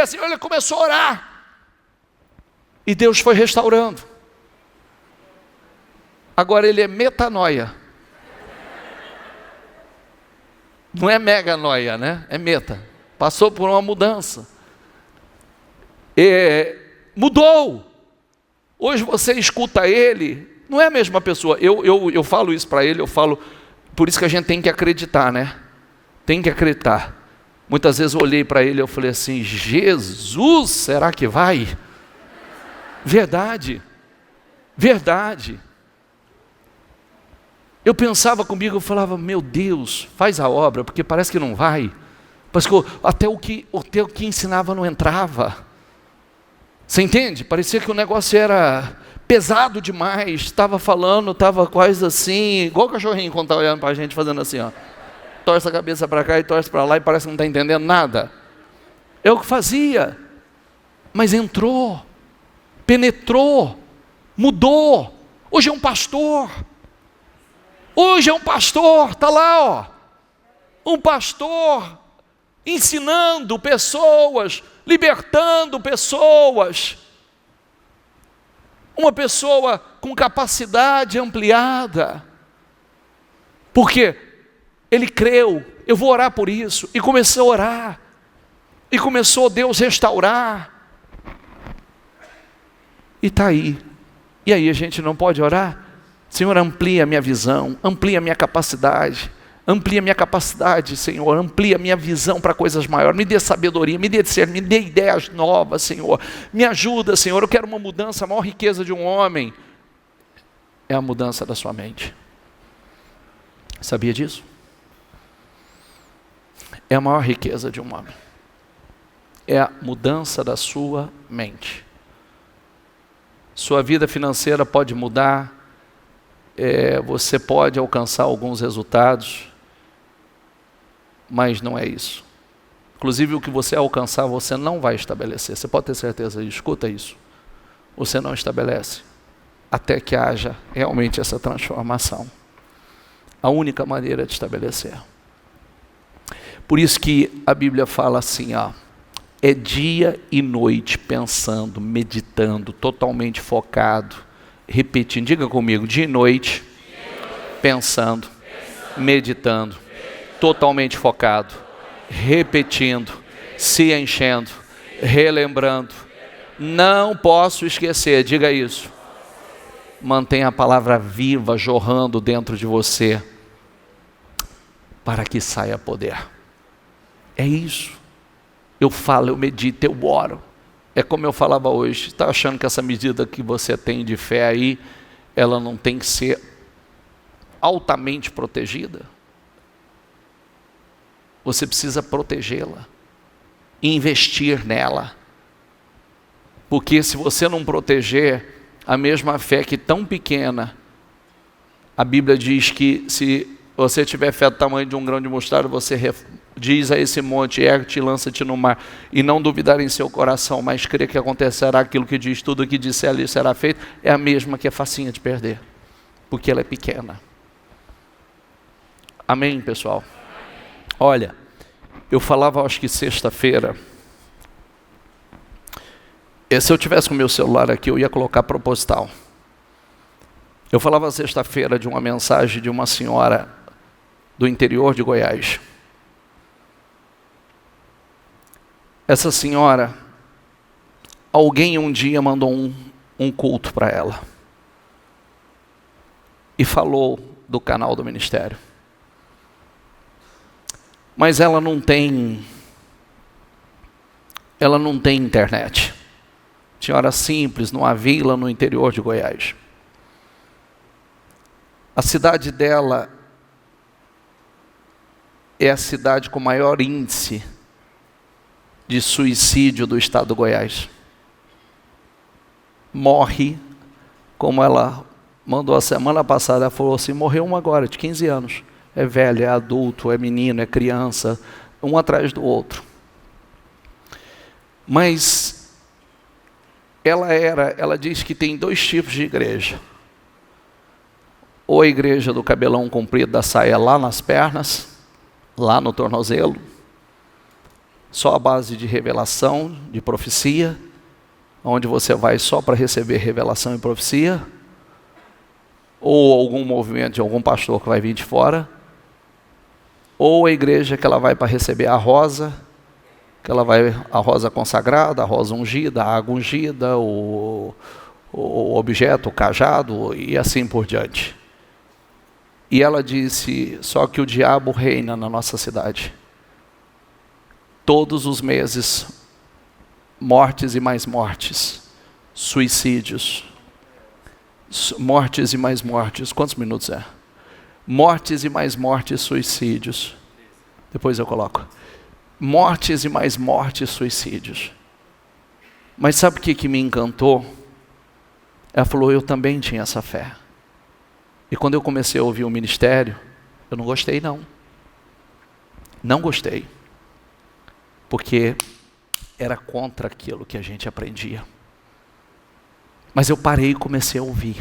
Senhor. Ele começou a orar, e Deus foi restaurando. Agora ele é metanoia, não é meganoia, né? É meta. Passou por uma mudança. Mudou. Hoje você escuta ele, não é a mesma pessoa. Eu falo isso para ele, por isso que a gente tem que acreditar, né? Tem que acreditar. Muitas vezes eu olhei para ele e eu falei assim, Jesus, será que vai? Verdade. Eu pensava comigo, eu falava, meu Deus, faz a obra, porque parece que não vai. Parece que até o que ensinava não entrava. Você entende? Parecia que o negócio era pesado demais, estava quase assim, igual o cachorrinho quando está olhando para a gente, fazendo assim, ó. Torce a cabeça para cá e torce para lá e parece que não está entendendo nada. É o que fazia, mas entrou, penetrou, mudou. Hoje é um pastor, está lá, ó. Um pastor ensinando pessoas, libertando pessoas, uma pessoa com capacidade ampliada, porque ele creu, eu vou orar por isso, e começou a orar, e começou Deus restaurar, e está aí. E aí a gente não pode orar? Senhor, amplia a minha visão, amplia a minha capacidade, Senhor, amplia a minha visão para coisas maiores, me dê sabedoria, me dê discernimento, me dê ideias novas, Senhor, me ajuda, Senhor, eu quero uma mudança. A maior riqueza de um homem é a mudança da sua mente. Sabia disso? É a maior riqueza de um homem, é a mudança da sua mente. Sua vida financeira pode mudar, você pode alcançar alguns resultados, mas não é isso. Inclusive o que você alcançar, você não vai estabelecer. Você pode ter certeza disso. Escuta isso. Você não estabelece. até que haja realmente essa transformação. A única maneira de estabelecer. Por isso que a Bíblia fala assim, ó, é dia e noite pensando, meditando, totalmente focado, repetindo. Diga comigo, dia e noite, pensando, meditando, totalmente focado, repetindo, se enchendo, relembrando. Não posso esquecer, diga isso. Mantenha a palavra viva, jorrando dentro de você, para que saia poder. É isso. Eu falo, eu medito, eu oro. É como eu falava hoje, está achando que essa medida que você tem de fé aí, ela não tem que ser altamente protegida? Você precisa protegê-la, investir nela. Porque se você não proteger a mesma fé que tão pequena, a Bíblia diz que se você tiver fé do tamanho de um grão de mostarda, você diz a esse monte, ergue-te e lança-te no mar, e não duvidar em seu coração, mas crer que acontecerá aquilo que diz, tudo o que disser ali será feito, é a mesma que é facinha de perder, porque ela é pequena. Amém, pessoal? Olha, eu falava, acho que sexta-feira, se eu tivesse com o meu celular aqui, eu ia colocar proposital. Eu falava sexta-feira de uma mensagem de uma senhora do interior de Goiás. Essa senhora, alguém um dia mandou um culto para ela. E falou do canal do ministério. Mas ela não tem internet. Senhora simples, numa vila no interior de Goiás. A cidade dela é a cidade com maior índice de suicídio do estado do Goiás. Morre, como ela mandou a semana passada, ela falou assim, morreu um agora, de 15 anos. É velho, é adulto, é menino, é criança, um atrás do outro. Mas ela diz que tem dois tipos de igreja. Ou a igreja do cabelão comprido da saia lá nas pernas, lá no tornozelo, só a base de revelação, de profecia, onde você vai só para receber revelação e profecia, ou algum movimento de algum pastor que vai vir de fora, ou a igreja que ela vai para receber a rosa, a rosa consagrada, a rosa ungida, a água ungida, o objeto, o cajado e assim por diante. E ela disse, só que o diabo reina na nossa cidade. Todos os meses, mortes e mais mortes, suicídios, mortes e mais mortes. Quantos minutos é? Mortes e mais mortes, suicídios. Depois eu coloco. Mortes e mais mortes, suicídios. Mas sabe o que me encantou? Ela falou, eu também tinha essa fé. E quando eu comecei a ouvir o ministério, eu não gostei não. Não gostei. Porque era contra aquilo que a gente aprendia. Mas eu parei e comecei a ouvir.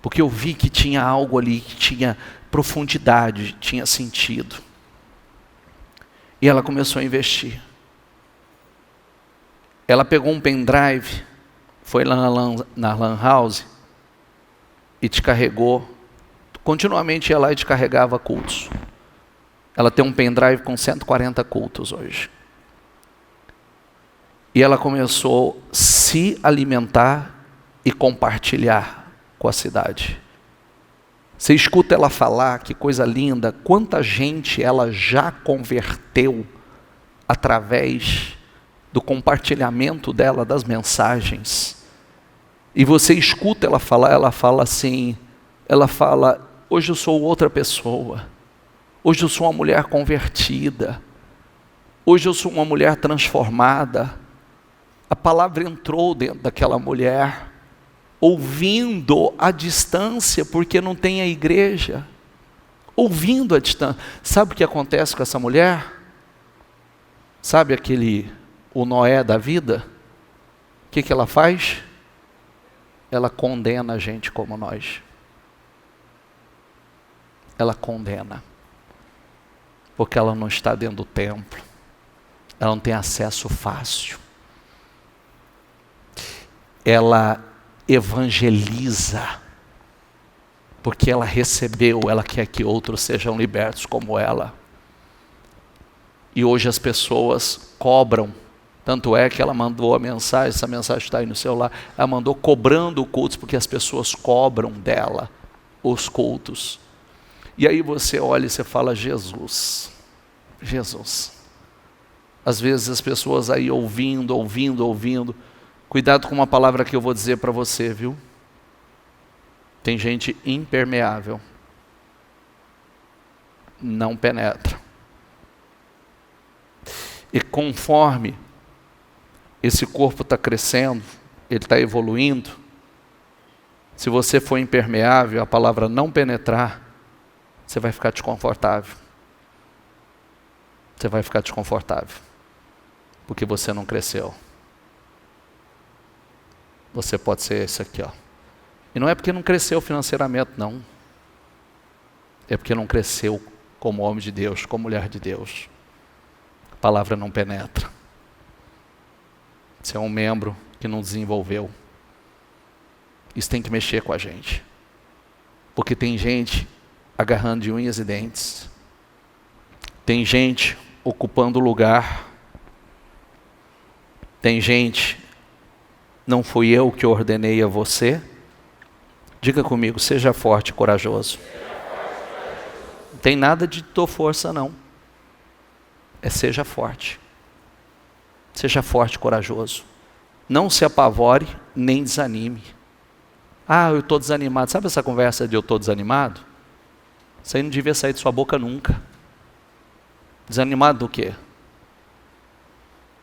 Porque eu vi que tinha algo ali, que tinha profundidade, tinha sentido. E ela começou a investir. Ela pegou um pendrive, foi lá na Lan House e descarregou. Continuamente ia lá e descarregava cultos. Ela tem um pendrive com 140 cultos hoje. E ela começou a se alimentar e compartilhar com a cidade. Você escuta ela falar, que coisa linda, quanta gente ela já converteu através do compartilhamento dela das mensagens. E você escuta ela falar, ela fala assim, hoje eu sou outra pessoa, hoje eu sou uma mulher convertida, hoje eu sou uma mulher transformada. A palavra entrou dentro daquela mulher, ouvindo à distância, porque não tem a igreja, ouvindo à distância. Sabe o que acontece com essa mulher? Sabe o Noé da vida? O que ela faz? ela condena a gente como nós. Ela condena. Porque ela não está dentro do templo. Ela não tem acesso fácil. Ela evangeliza. Porque ela recebeu, ela quer que outros sejam libertos como ela. E hoje as pessoas cobram. Tanto é que ela mandou a mensagem, essa mensagem está aí no celular, ela mandou cobrando cultos, porque as pessoas cobram dela os cultos. E aí você olha e você fala, Jesus, Jesus. Às vezes as pessoas aí ouvindo, cuidado com uma palavra que eu vou dizer para você, viu? Tem gente impermeável, não penetra. E conforme esse corpo está crescendo, ele está evoluindo, se você for impermeável, a palavra não penetrar, você vai ficar desconfortável. Você vai ficar desconfortável, porque você não cresceu. Você pode ser esse aqui, ó. E não é porque não cresceu financeiramente, não. É porque não cresceu como homem de Deus, como mulher de Deus. A palavra não penetra. Você é um membro que não desenvolveu. Isso tem que mexer com a gente. Porque tem gente agarrando de unhas e dentes. Tem gente ocupando lugar. Tem gente, não fui eu que ordenei a você. Diga comigo, seja forte e corajoso. Não tem nada de tua força não. É seja forte. Seja forte e corajoso. Não se apavore, nem desanime. Ah, eu estou desanimado. Sabe essa conversa de eu estou desanimado? Isso aí não devia sair de sua boca nunca. Desanimado do quê?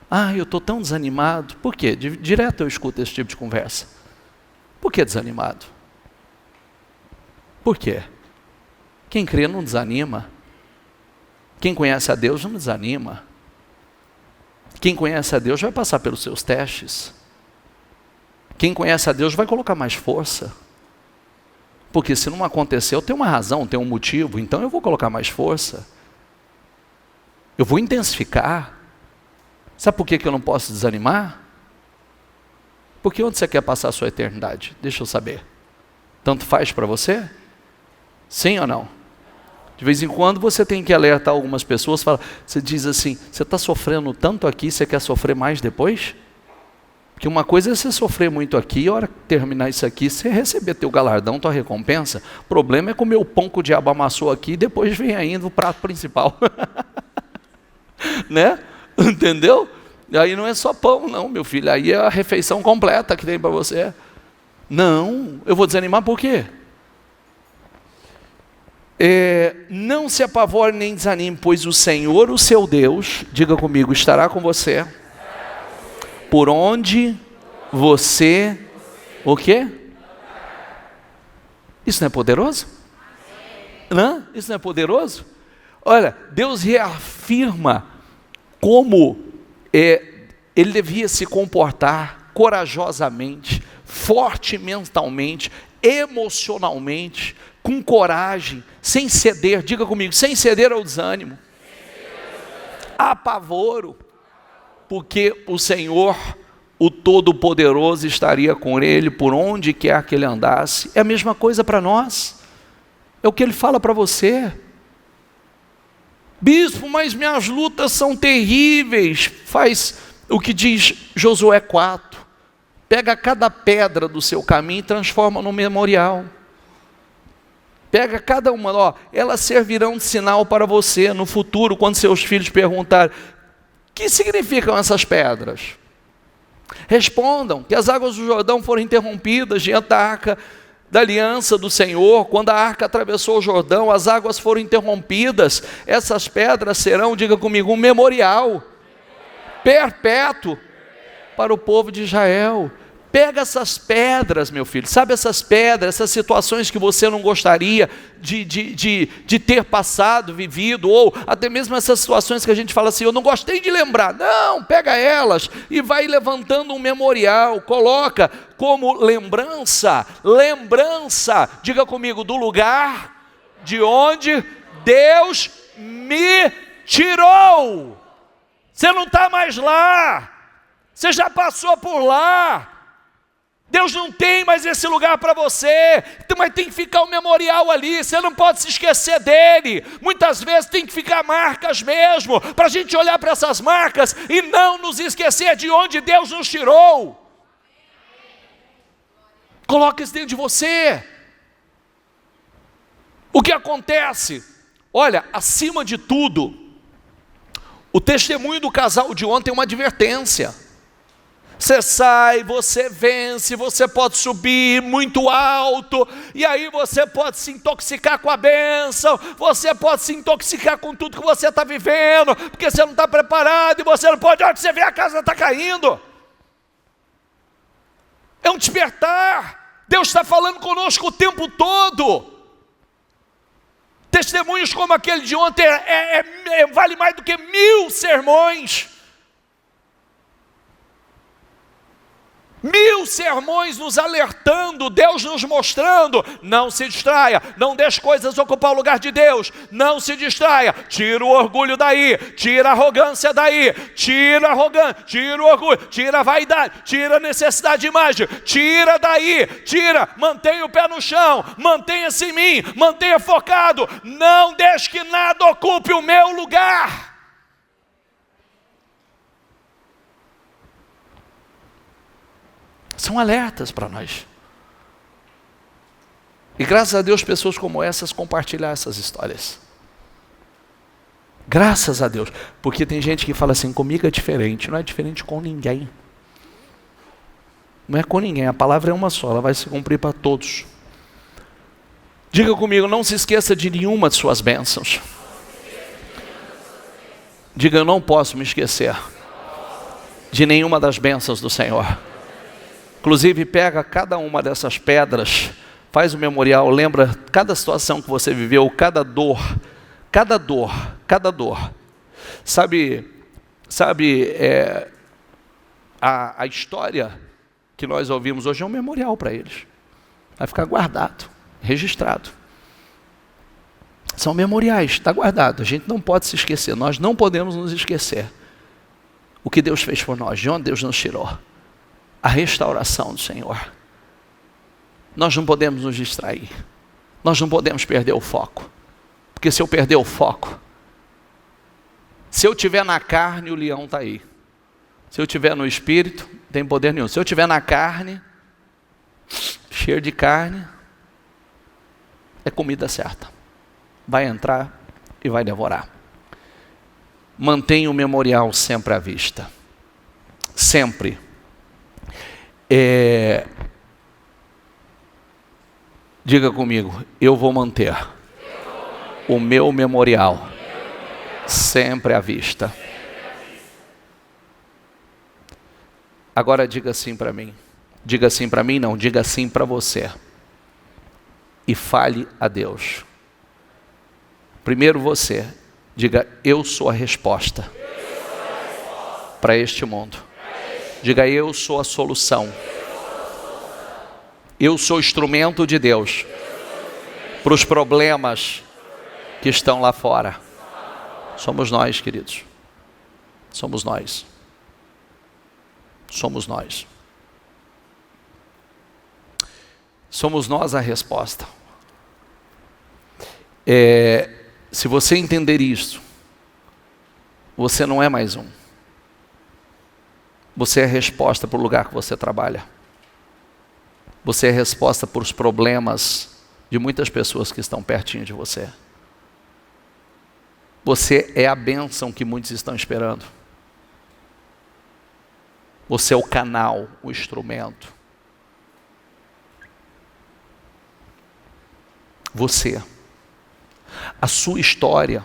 Ah, eu estou tão desanimado. Por quê? Direto eu escuto esse tipo de conversa. Por que desanimado? Por quê? Quem crê não desanima. Quem conhece a Deus não desanima. Quem conhece a Deus vai passar pelos seus testes. Quem conhece a Deus vai colocar mais força. Porque se não aconteceu, tem uma razão, tem um motivo, então eu vou colocar mais força. Eu vou intensificar. Sabe por que eu não posso desanimar? Porque onde você quer passar a sua eternidade? Deixa eu saber. Tanto faz para você? Sim ou não? De vez em quando você tem que alertar algumas pessoas, você diz assim, você está sofrendo tanto aqui, você quer sofrer mais depois? Porque uma coisa é você sofrer muito aqui, e a hora que terminar isso aqui, você receber teu galardão, tua recompensa. O problema é comer o pão que o diabo amassou aqui, e depois vem ainda o prato principal. Né? Entendeu? E aí não é só pão não, meu filho, aí é a refeição completa que tem para você. Não, eu vou desanimar por quê? Não se apavore nem desanime, pois o Senhor, o seu Deus, diga comigo, estará com você, por onde você, o quê? Isso não é poderoso? Não? Isso não é poderoso? Olha, Deus reafirma como ele devia se comportar corajosamente, forte mentalmente, emocionalmente, com coragem, sem ceder, diga comigo, sem ceder ao desânimo, apavoro, porque o Senhor, o Todo-Poderoso, estaria com ele por onde quer que ele andasse. É a mesma coisa para nós, é o que ele fala para você. Bispo, mas minhas lutas são terríveis. Faz o que diz Josué 4, pega cada pedra do seu caminho e transforma num memorial. Pega cada uma, ó, elas servirão de sinal para você no futuro, quando seus filhos perguntarem, o que significam essas pedras? Respondam que as águas do Jordão foram interrompidas diante da arca da aliança do Senhor. Quando a arca atravessou o Jordão, as águas foram interrompidas. Essas pedras serão, diga comigo, um memorial perpétuo para o povo de Israel. Pega essas pedras, meu filho, sabe essas pedras, essas situações que você não gostaria de ter passado, vivido, ou até mesmo essas situações que a gente fala assim, eu não gostei de lembrar. Não, pega elas e vai levantando um memorial, coloca como lembrança, diga comigo, do lugar de onde Deus me tirou. Você não está mais lá, você já passou por lá. Deus não tem mais esse lugar para você, mas tem que ficar um memorial ali, você não pode se esquecer dele. Muitas vezes tem que ficar marcas mesmo, para a gente olhar para essas marcas e não nos esquecer de onde Deus nos tirou. Coloque isso dentro de você. O que acontece? Olha, acima de tudo, o testemunho do casal de ontem é uma advertência. Você sai, você vence, você pode subir muito alto, e aí você pode se intoxicar com a bênção, você pode se intoxicar com tudo que você está vivendo, porque você não está preparado, e você não pode, olha que você vê a casa está caindo. É um despertar, Deus está falando conosco o tempo todo. Testemunhos como aquele de ontem vale mais do que 1000 sermões. 1000 sermões nos alertando, Deus nos mostrando, não se distraia, não deixe coisas ocupar o lugar de Deus, não se distraia, tira o orgulho daí, tira a arrogância daí, tira o orgulho, tira a vaidade, tira a necessidade de imagem, tira daí, mantenha o pé no chão, mantenha-se em mim, mantenha focado, não deixe que nada ocupe o meu lugar. São alertas para nós. E graças a Deus, pessoas como essas compartilham essas histórias. Graças a Deus. Porque tem gente que fala assim, comigo é diferente. Não é diferente com ninguém. Não é com ninguém. A palavra é uma só. Ela vai se cumprir para todos. Diga comigo, não se esqueça de nenhuma de suas bênçãos. Diga, eu não posso me esquecer de nenhuma das bênçãos do Senhor. Inclusive, pega cada uma dessas pedras, faz o memorial, lembra cada situação que você viveu, cada dor. Sabe a história que nós ouvimos hoje é um memorial para eles. Vai ficar guardado, registrado. São memoriais, está guardado. A gente não pode se esquecer, nós não podemos nos esquecer. O que Deus fez por nós, de onde Deus nos tirou. A restauração do Senhor. Nós não podemos nos distrair. Nós não podemos perder o foco. Porque se eu perder o foco, se eu estiver na carne, o leão está aí. Se eu estiver no espírito, não tem poder nenhum. Se eu estiver na carne, cheio de carne, é comida certa. Vai entrar e vai devorar. Mantenha o memorial sempre à vista. Sempre. Diga comigo, eu vou manter o meu memorial sempre à vista. Agora diga assim para mim. Diga assim para mim, não, diga assim para você. E fale a Deus. Primeiro você, diga, eu sou a resposta para este mundo. Diga, eu sou a solução. Eu sou instrumento de Deus para os problemas que estão lá fora. Somos nós, queridos. Somos nós. Somos nós. Somos nós a resposta. Se você entender isso, você não é mais um. Você é a resposta para o lugar que você trabalha. Você é a resposta para os problemas de muitas pessoas que estão pertinho de você. Você é a bênção que muitos estão esperando. Você é o canal, o instrumento. Você. A sua história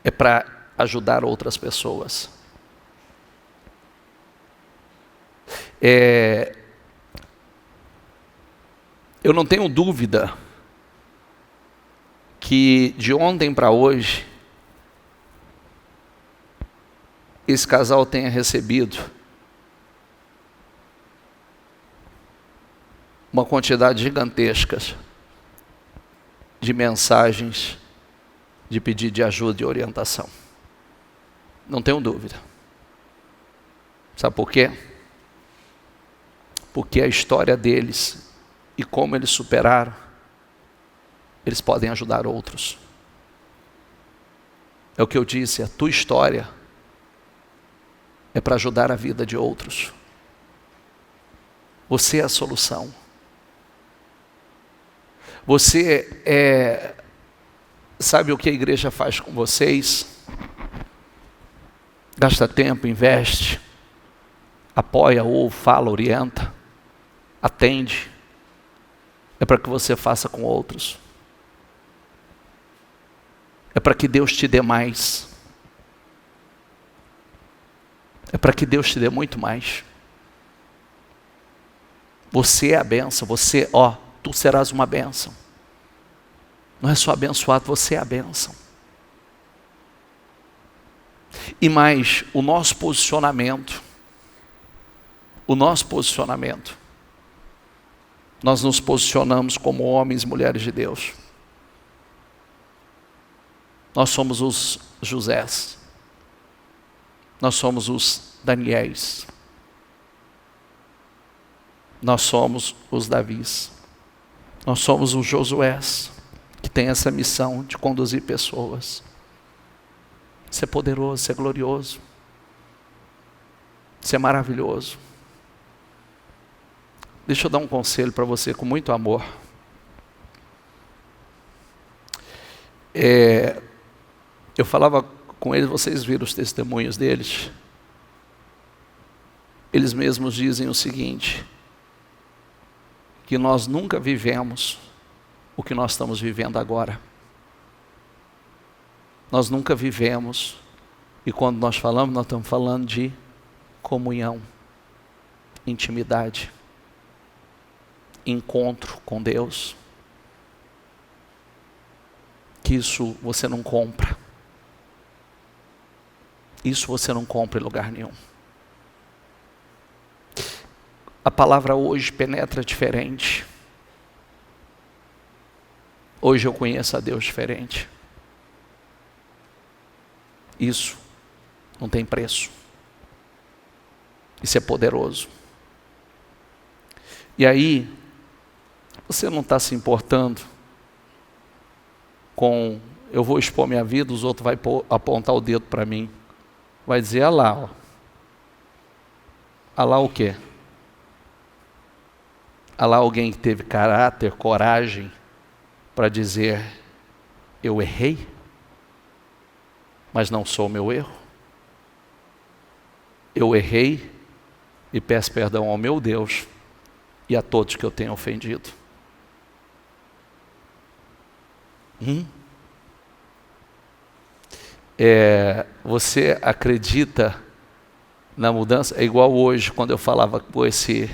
é para ajudar outras pessoas. Eu não tenho dúvida que de ontem para hoje, esse casal tenha recebido uma quantidade gigantesca de mensagens de pedido de ajuda e orientação. Não tenho dúvida. Sabe por quê? Porque a história deles e como eles superaram, eles podem ajudar outros. É o que eu disse, a tua história é para ajudar a vida de outros. Você é a solução. Você sabe o que a igreja faz com vocês? Gasta tempo, investe, apoia, ouve, fala, orienta, atende. É para que você faça com outros. É para que Deus te dê mais. É para que Deus te dê muito mais. Você é a bênção, tu serás uma bênção. Não é só abençoado, você é a bênção. E mais, o nosso posicionamento, nós nos posicionamos como homens e mulheres de Deus. Nós somos os Josés, nós somos os Daniéis, nós somos os Davis, nós somos os Josués, que tem essa missão de conduzir pessoas. Isso é poderoso, isso é glorioso, isso é maravilhoso. Deixa eu dar um conselho para você com muito amor. Eu falava com eles, vocês viram os testemunhos deles. Eles mesmos dizem o seguinte, que nós nunca vivemos o que nós estamos vivendo agora. Nós nunca vivemos, e quando nós falamos, nós estamos falando de comunhão, intimidade, encontro com Deus. Que isso você não compra. Isso você não compra em lugar nenhum. A palavra hoje penetra diferente. Hoje eu conheço a Deus diferente. Isso não tem preço. Isso é poderoso. E aí, você não está se importando com, eu vou expor minha vida, os outros vão apontar o dedo para mim. Vai dizer, olha lá, ó. Olha lá o quê? Olha lá alguém que teve caráter, coragem, para dizer, eu errei, mas não sou o meu erro. Eu errei e peço perdão ao meu Deus e a todos que eu tenho ofendido. Você acredita na mudança? É igual hoje, quando eu falava com esse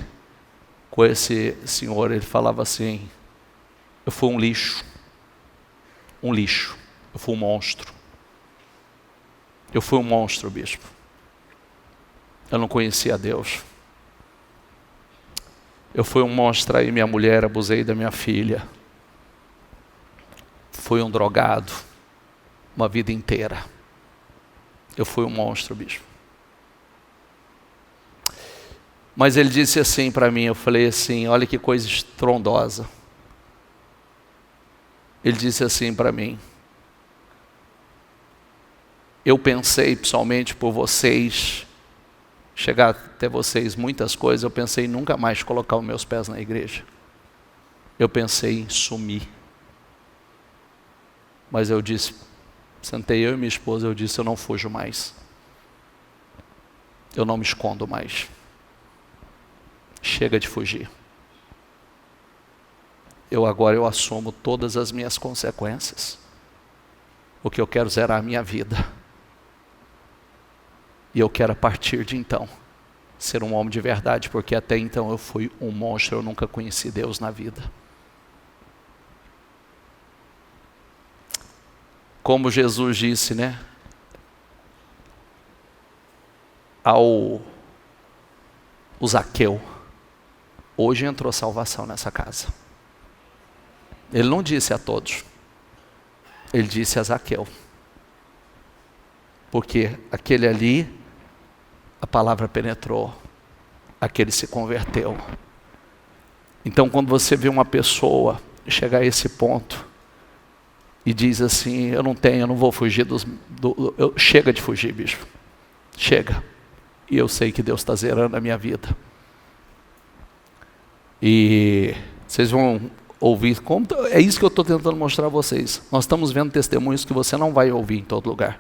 senhor, ele falava assim, eu fui um lixo, eu fui um monstro. Eu fui um monstro, bispo. Eu não conhecia Deus. Eu fui um monstro, traí minha mulher, abusei da minha filha. Fui um drogado, uma vida inteira. Eu fui um monstro, bispo. Mas ele disse assim para mim, eu falei assim, olha que coisa estrondosa. Ele disse assim para mim, eu pensei, pessoalmente, por vocês, chegar até vocês muitas coisas, eu pensei em nunca mais colocar os meus pés na igreja. Eu pensei em sumir. Mas eu disse, sentei eu e minha esposa, eu disse, eu não fujo mais. Eu não me escondo mais. Chega de fugir. Agora eu assumo todas as minhas consequências. O que eu quero zerar a minha vida. E eu quero a partir de então ser um homem de verdade, porque até então eu fui um monstro, eu nunca conheci Deus na vida. Como Jesus disse, né? O Zaqueu, hoje entrou salvação nessa casa. Ele não disse a todos, ele disse a Zaqueu, porque aquele ali, a palavra penetrou, aquele se converteu. Então quando você vê uma pessoa chegar a esse ponto, e diz assim, eu não vou fugir chega de fugir, bispo, chega, e eu sei que Deus está zerando a minha vida. E vocês vão ouvir, é isso que eu estou tentando mostrar a vocês. Nós estamos vendo testemunhos que você não vai ouvir em todo lugar.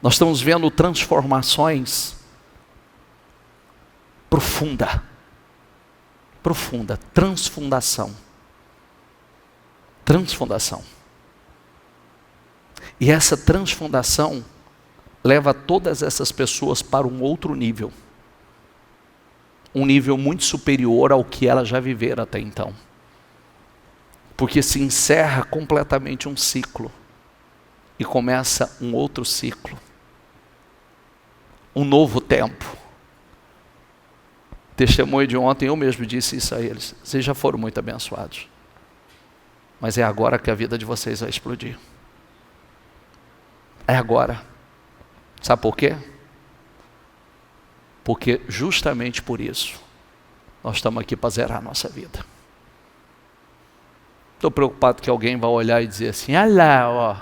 Nós estamos vendo transformações profunda, transfundação. E essa transfundação leva todas essas pessoas para um outro nível. Um nível muito superior ao que elas já viveram até então. Porque se encerra completamente um ciclo. E começa um outro ciclo. Um novo tempo. Testemunho de ontem, eu mesmo disse isso a eles. Vocês já foram muito abençoados. Mas é agora que a vida de vocês vai explodir. É agora. Sabe por quê? Porque justamente por isso, nós estamos aqui para zerar a nossa vida. Estou preocupado que alguém vai olhar e dizer assim, olha lá, ó,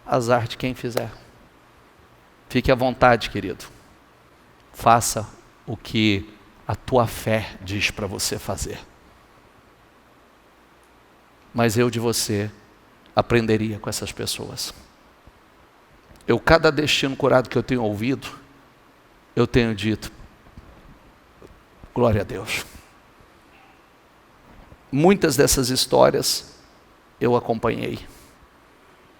azar de quem fizer. Fique à vontade, querido. Faça o que a tua fé diz para você fazer. Mas eu de você aprenderia com essas pessoas. Cada destino curado que eu tenho ouvido, eu tenho dito, glória a Deus. Muitas dessas histórias eu acompanhei.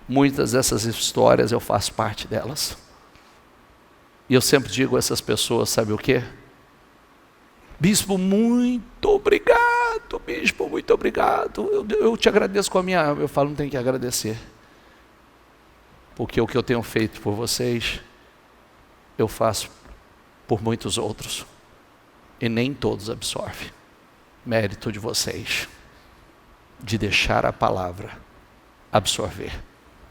Muitas dessas histórias eu faço parte delas. E eu sempre digo a essas pessoas, sabe o quê? Bispo, muito obrigado, bispo, muito obrigado. Eu te agradeço com a minha... Eu falo, não tem que agradecer. Porque o que eu tenho feito por vocês, eu faço por muitos outros. E nem todos absorvem. Mérito de vocês. De deixar a palavra absorver.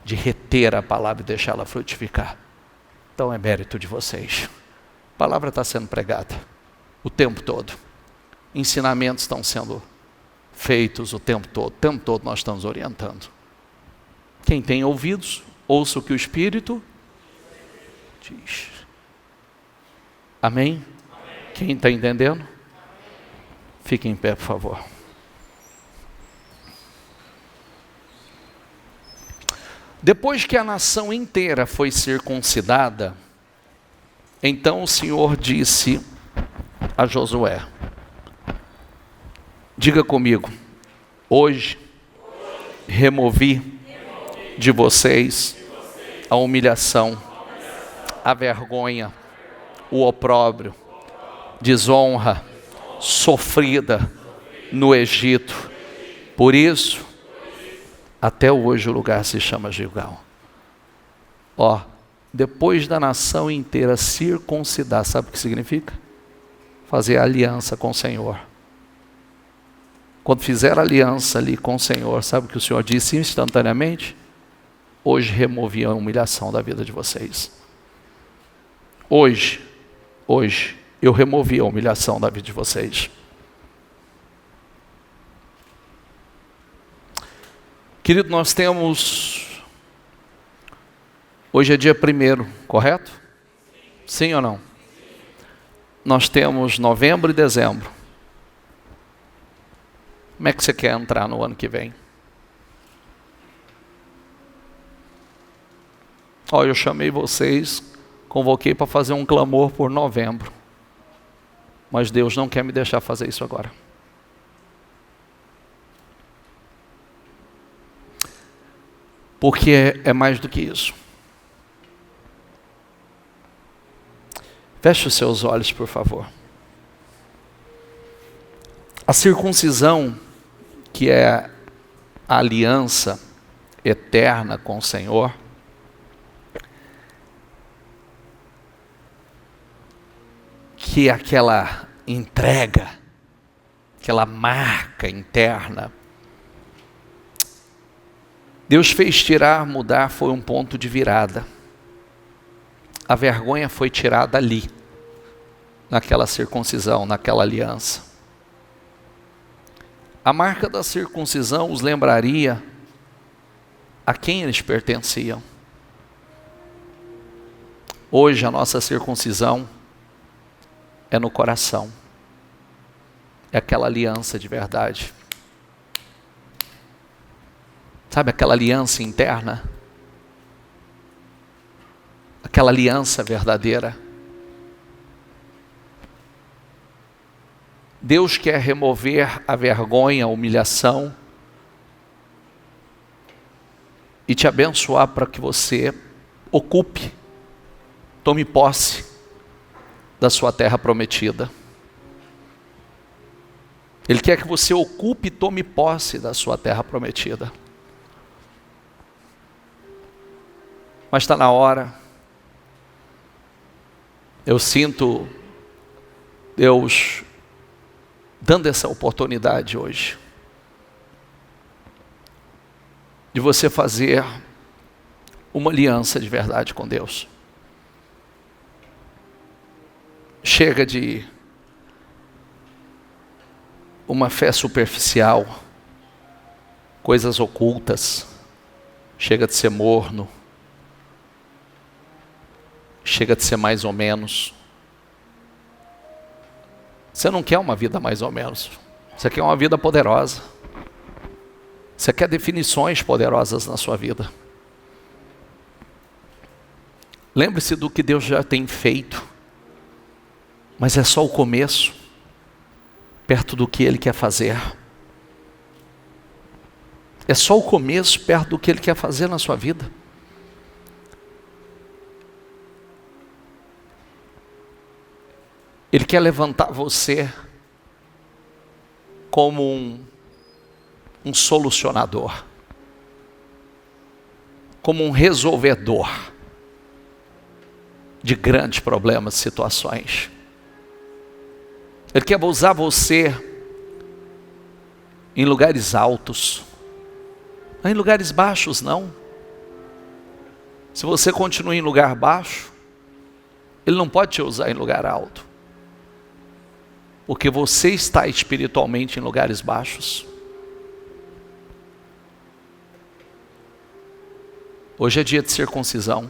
De reter a palavra e deixá-la frutificar. Então é mérito de vocês. A palavra está sendo pregada o tempo todo. Ensinamentos estão sendo feitos o tempo todo nós estamos orientando. Quem tem ouvidos, ouça o que o Espírito diz. Amém? Quem está entendendo? Fique em pé, por favor. Depois que a nação inteira foi circuncidada, então o Senhor disse a Josué, diga comigo, hoje removi de vocês a humilhação, a vergonha, o opróbrio, desonra sofrida no Egito. Por isso, até hoje o lugar se chama Gilgal. Depois da nação inteira circuncidar, sabe o que significa? Fazer aliança com o Senhor. Quando fizer aliança ali com o Senhor, sabe o que o Senhor disse instantaneamente? Hoje removi a humilhação da vida de vocês. Hoje eu removi a humilhação da vida de vocês. Querido, nós temos... Hoje é dia 1º, correto? Sim ou não? Nós temos novembro e dezembro. Como é que você quer entrar no ano que vem? Eu chamei vocês, convoquei para fazer um clamor por novembro. Mas Deus não quer me deixar fazer isso agora. Porque é mais do que isso. Feche os seus olhos, por favor. A circuncisão, que é a aliança eterna com o Senhor, que é aquela entrega, aquela marca interna. Deus fez tirar, mudar, foi um ponto de virada. A vergonha foi tirada ali, naquela circuncisão, naquela aliança. A marca da circuncisão os lembraria a quem eles pertenciam. Hoje a nossa circuncisão é no coração. É aquela aliança de verdade. Sabe aquela aliança interna? Aquela aliança verdadeira. Deus quer remover a vergonha, a humilhação e te abençoar para que você ocupe, tome posse da sua terra prometida. Ele quer que você ocupe e tome posse da sua terra prometida. Mas está na hora. Eu sinto Deus dando essa oportunidade hoje de você fazer uma aliança de verdade com Deus. Chega de uma fé superficial, coisas ocultas. Chega de ser morno. Chega de ser mais ou menos. Você não quer uma vida mais ou menos. Você quer uma vida poderosa. Você quer definições poderosas na sua vida. Lembre-se do que Deus já tem feito. Mas é só o começo, perto do que Ele quer fazer. É só o começo, perto do que Ele quer fazer na sua vida. Ele quer levantar você como um solucionador, como um resolvedor de grandes problemas, situações. Ele quer usar você em lugares altos, não em lugares baixos não. Se você continua em lugar baixo, Ele não pode te usar em lugar alto. Porque você está espiritualmente em lugares baixos. Hoje é dia de circuncisão.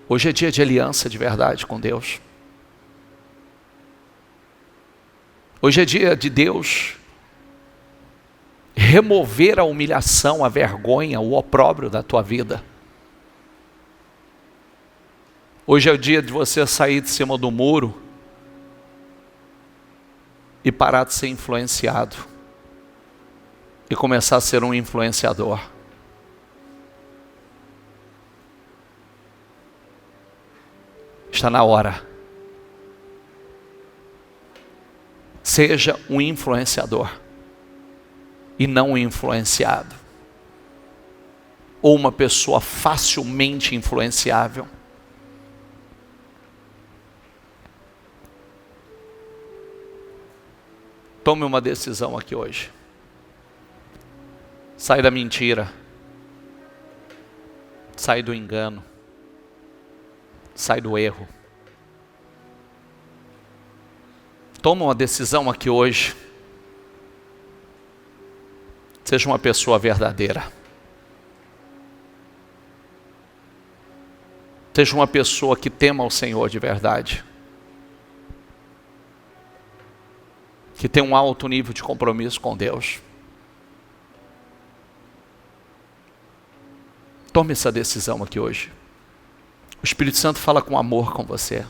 Hoje é dia de aliança de verdade com Deus. Hoje é dia de Deus remover a humilhação, a vergonha, o opróbrio da tua vida. Hoje é o dia de você sair de cima do muro e parar de ser influenciado e começar a ser um influenciador. Está na hora. Seja um influenciador e não um influenciado, ou uma pessoa facilmente influenciável. Tome uma decisão aqui hoje. Sai da mentira. Sai do engano. Sai do erro. Toma uma decisão aqui hoje. Seja uma pessoa verdadeira. Seja uma pessoa que tema o Senhor de verdade. Que tem um alto nível de compromisso com Deus. Tome essa decisão aqui hoje. O Espírito Santo fala com amor com você.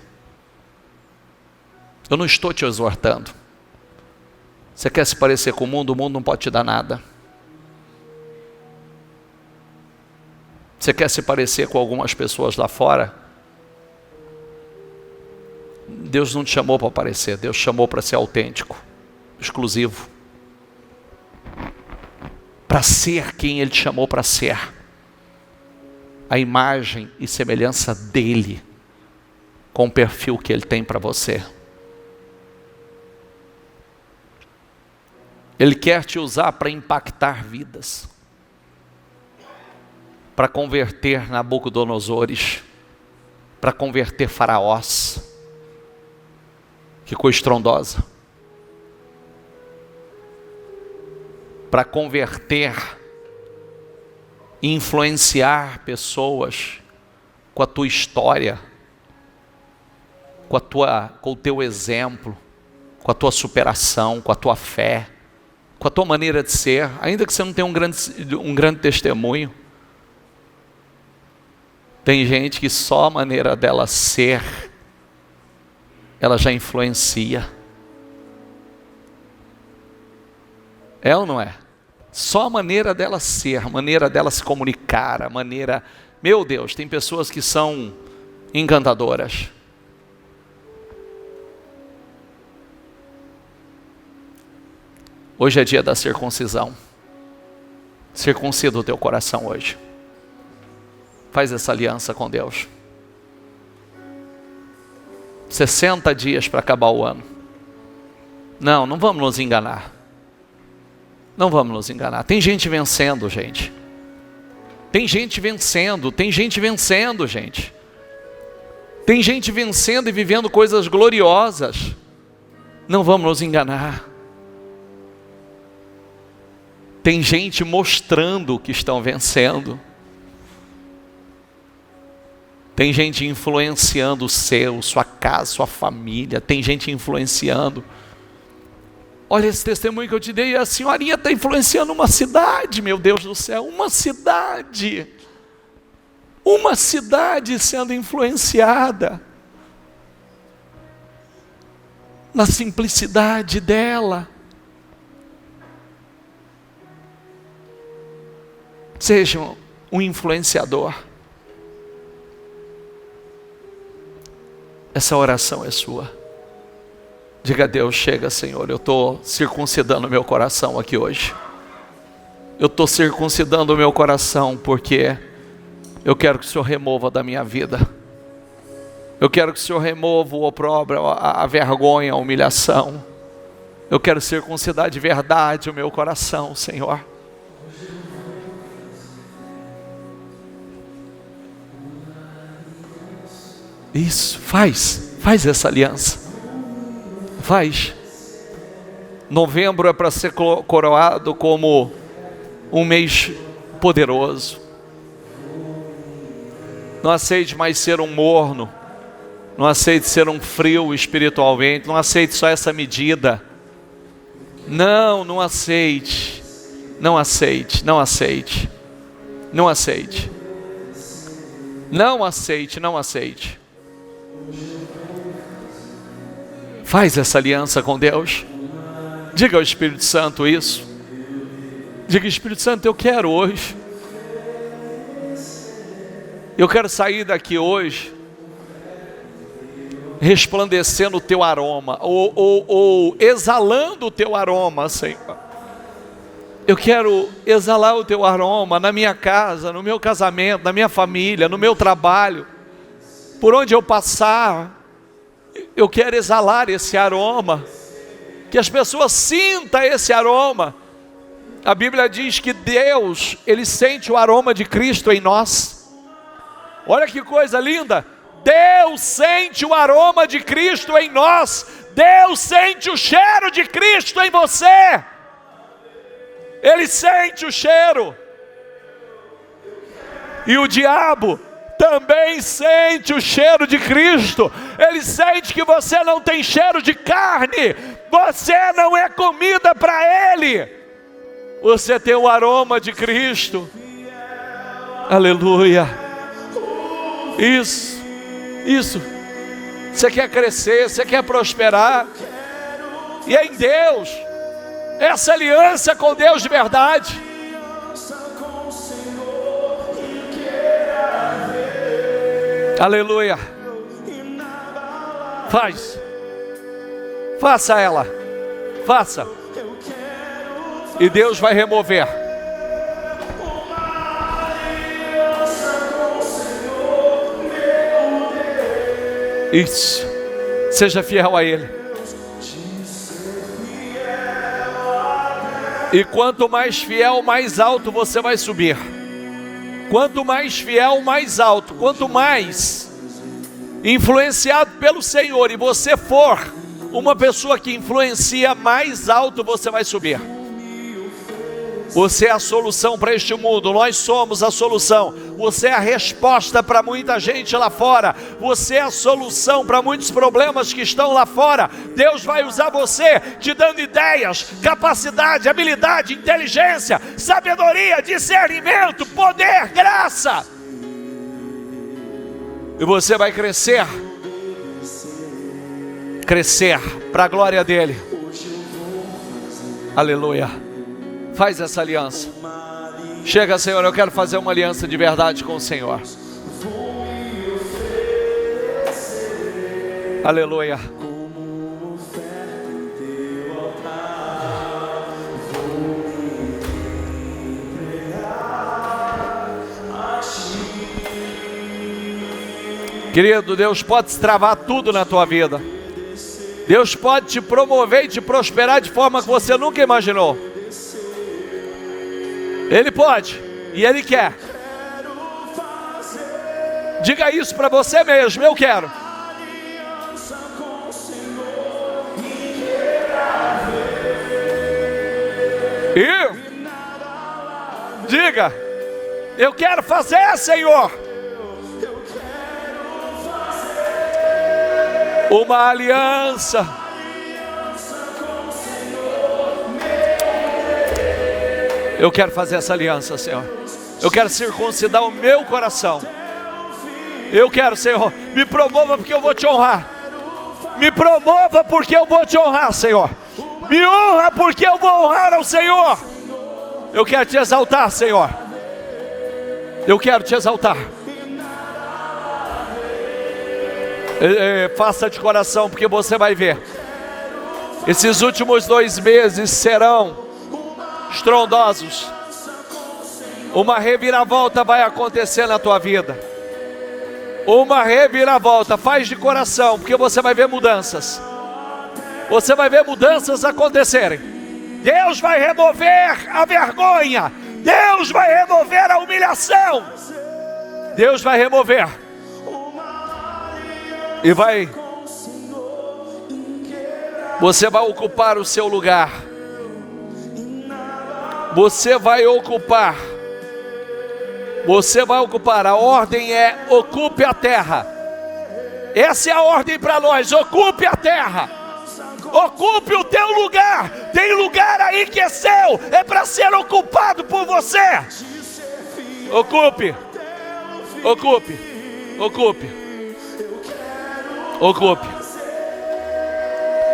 Eu não estou te exortando. Você quer se parecer com o mundo não pode te dar nada. Você quer se parecer com algumas pessoas lá fora? Deus não te chamou para aparecer, Deus te chamou para ser autêntico, exclusivo, para ser quem Ele te chamou para ser, a imagem e semelhança dEle, com o perfil que Ele tem para você. Ele quer te usar para impactar vidas, para converter Nabucodonosores, para converter faraós. Que coisa estrondosa. Para converter e influenciar pessoas com a tua história, com o teu exemplo, com a tua superação, com a tua fé, com a tua maneira de ser, ainda que você não tenha um grande testemunho. Tem gente que só a maneira dela ser, ela já influencia. É ou não é? Só a maneira dela ser, a maneira dela se comunicar, a maneira... Meu Deus, tem pessoas que são encantadoras. Hoje é dia da circuncisão. Circuncida o teu coração hoje. Faz essa aliança com Deus. 60 dias para acabar o ano. Não vamos nos enganar. Não vamos nos enganar. Tem gente vencendo, gente. Tem gente vencendo, tem gente vencendo, gente. Tem gente vencendo e vivendo coisas gloriosas. Não vamos nos enganar. Tem gente mostrando que estão vencendo. Tem gente influenciando o seu, sua casa, sua família. Tem gente influenciando. Olha esse testemunho que eu te dei. A senhorinha está influenciando uma cidade, meu Deus do céu. Uma cidade. Uma cidade sendo influenciada. Na simplicidade dela. Seja um influenciador. Essa oração é sua. Diga a Deus: chega, Senhor, eu estou circuncidando o meu coração aqui hoje. Eu estou circuncidando o meu coração porque eu quero que o Senhor remova da minha vida. Eu quero que o Senhor remova o opróbrio, a vergonha, a humilhação. Eu quero circuncidar de verdade o meu coração, Senhor. Isso, faz essa aliança. Faz. Novembro é para ser coroado como um mês poderoso. Não aceite mais ser um morno. Não aceite ser um frio espiritualmente. Não aceite só essa medida. Não aceite. Não aceite, não aceite. Não aceite. Não aceite, não aceite. Faz essa aliança com Deus. Diga ao Espírito Santo isso. Diga: Espírito Santo, eu quero hoje. Eu quero sair daqui hoje resplandecendo o teu aroma, ou exalando o teu aroma, Senhor. Eu quero exalar o teu aroma na minha casa, no meu casamento, na minha família, no meu trabalho. Por onde eu passar, eu quero exalar esse aroma, que as pessoas sintam esse aroma. A Bíblia diz que Deus, Ele sente o aroma de Cristo em nós. Olha que coisa linda. Deus sente o aroma de Cristo em nós. Deus sente o cheiro de Cristo em você. Ele sente o cheiro. E o diabo também sente o cheiro de Cristo. Ele sente que você não tem cheiro de carne. Você não é comida para Ele. Você tem o aroma de Cristo. Aleluia. Isso. Você quer crescer, você quer prosperar. E é em Deus. Essa aliança com Deus de verdade. Aleluia. Faça ela. Faça. E Deus vai remover. Isso. Seja fiel a Ele. E quanto mais fiel, mais alto você vai subir. Quanto mais fiel, mais alto. Quanto mais influenciado pelo Senhor e você for uma pessoa que influencia, mais alto você vai subir. Você é a solução para este mundo. Nós somos a solução. Você é a resposta para muita gente lá fora. Você é a solução para muitos problemas que estão lá fora. Deus vai usar você, te dando ideias, capacidade, habilidade, inteligência, sabedoria, discernimento, poder, graça. E você vai crescer para a glória dele. Aleluia. Faz essa aliança. Chega, Senhor, eu quero fazer uma aliança de verdade com o Senhor. Aleluia. Querido, Deus pode destravar tudo na tua vida. Deus pode te promover e te prosperar de forma que você nunca imaginou. Ele pode e Ele quer. Diga isso para você mesmo: eu quero. E diga: eu quero fazer, Senhor, uma aliança. Eu quero fazer essa aliança, Senhor. Eu quero circuncidar o meu coração. Eu quero, Senhor, me promova porque eu vou te honrar. Me promova porque eu vou te honrar, Senhor. Me honra porque eu vou honrar ao Senhor. Eu quero te exaltar, Senhor. Eu quero te exaltar. Faça de coração, porque você vai ver. Esses últimos 2 meses serão estrondosos. Uma reviravolta vai acontecer na tua vida. Uma reviravolta. Faz de coração, porque você vai ver mudanças. Você vai ver mudanças acontecerem. Deus vai remover a vergonha. Deus vai remover a humilhação. Deus vai remover. E você vai ocupar o seu lugar. Você vai ocupar. A ordem é: ocupe a terra. Essa é a ordem para nós: ocupe a terra. Ocupe o teu lugar. Tem lugar aí que é seu, é para ser ocupado por você. Ocupe.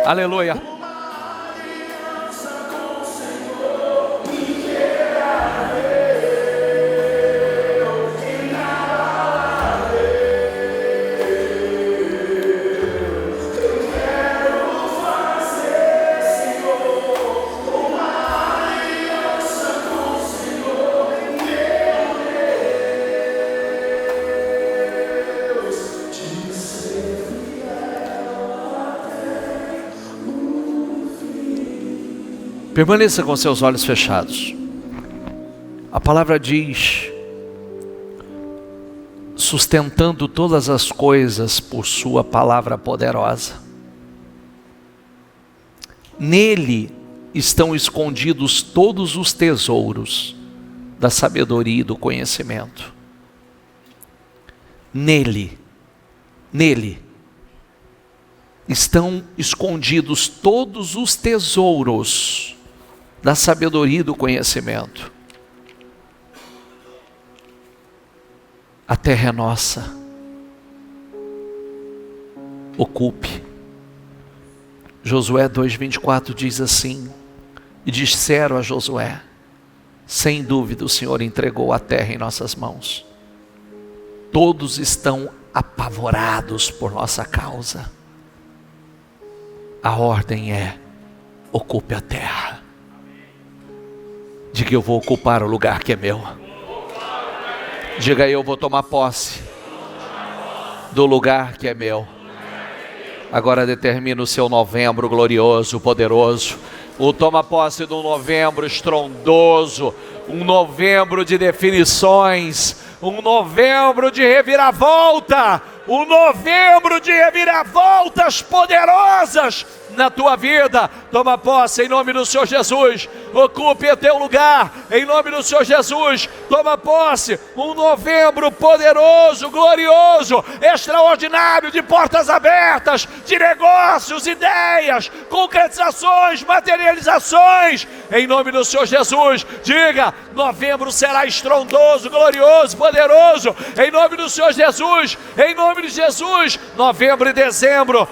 Aleluia. Permaneça com seus olhos fechados. A palavra diz: sustentando todas as coisas por sua palavra poderosa. Nele estão escondidos todos os tesouros da sabedoria e do conhecimento. Nele estão escondidos todos os tesouros da sabedoria e do conhecimento. A terra é nossa. Ocupe. Josué 2:24 diz assim: e disseram a Josué: sem dúvida o Senhor entregou a terra em nossas mãos. Todos estão apavorados por nossa causa. A ordem é: ocupe a terra. Diga: eu vou ocupar o lugar que é meu. Diga: eu vou tomar posse do lugar que é meu. Agora determina o seu novembro glorioso, poderoso. O toma posse de um novembro estrondoso, um novembro de definições, um novembro de reviravolta, um novembro de reviravoltas poderosas na tua vida. Toma posse em nome do Senhor Jesus. Ocupe o teu lugar em nome do Senhor Jesus. Toma posse, um novembro poderoso, glorioso, extraordinário, de portas abertas, de negócios, ideias, concretizações, materializações em nome do Senhor Jesus. Diga: novembro será estrondoso, glorioso, poderoso em nome do Senhor Jesus. Em nome de Jesus. Novembro e dezembro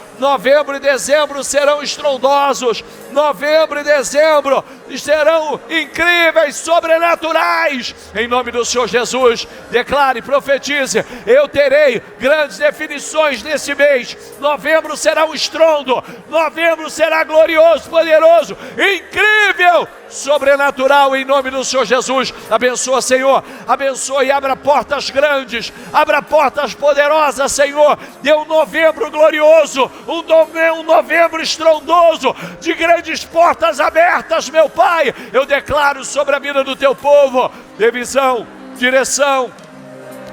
serão estrondosos. Novembro e dezembro serão incríveis, sobrenaturais em nome do Senhor Jesus. Declare, profetize: eu terei grandes definições nesse mês. Novembro será um estrondo, novembro será glorioso, poderoso, incrível, sobrenatural em nome do Senhor Jesus. Abençoa, Senhor, abençoa e abra portas grandes, abra portas poderosas, Senhor. Dê um novembro glorioso, um novembro estrondoso, de grandes portas abertas, meu Pai. Eu declaro sobre a vida do teu povo: dê visão, direção,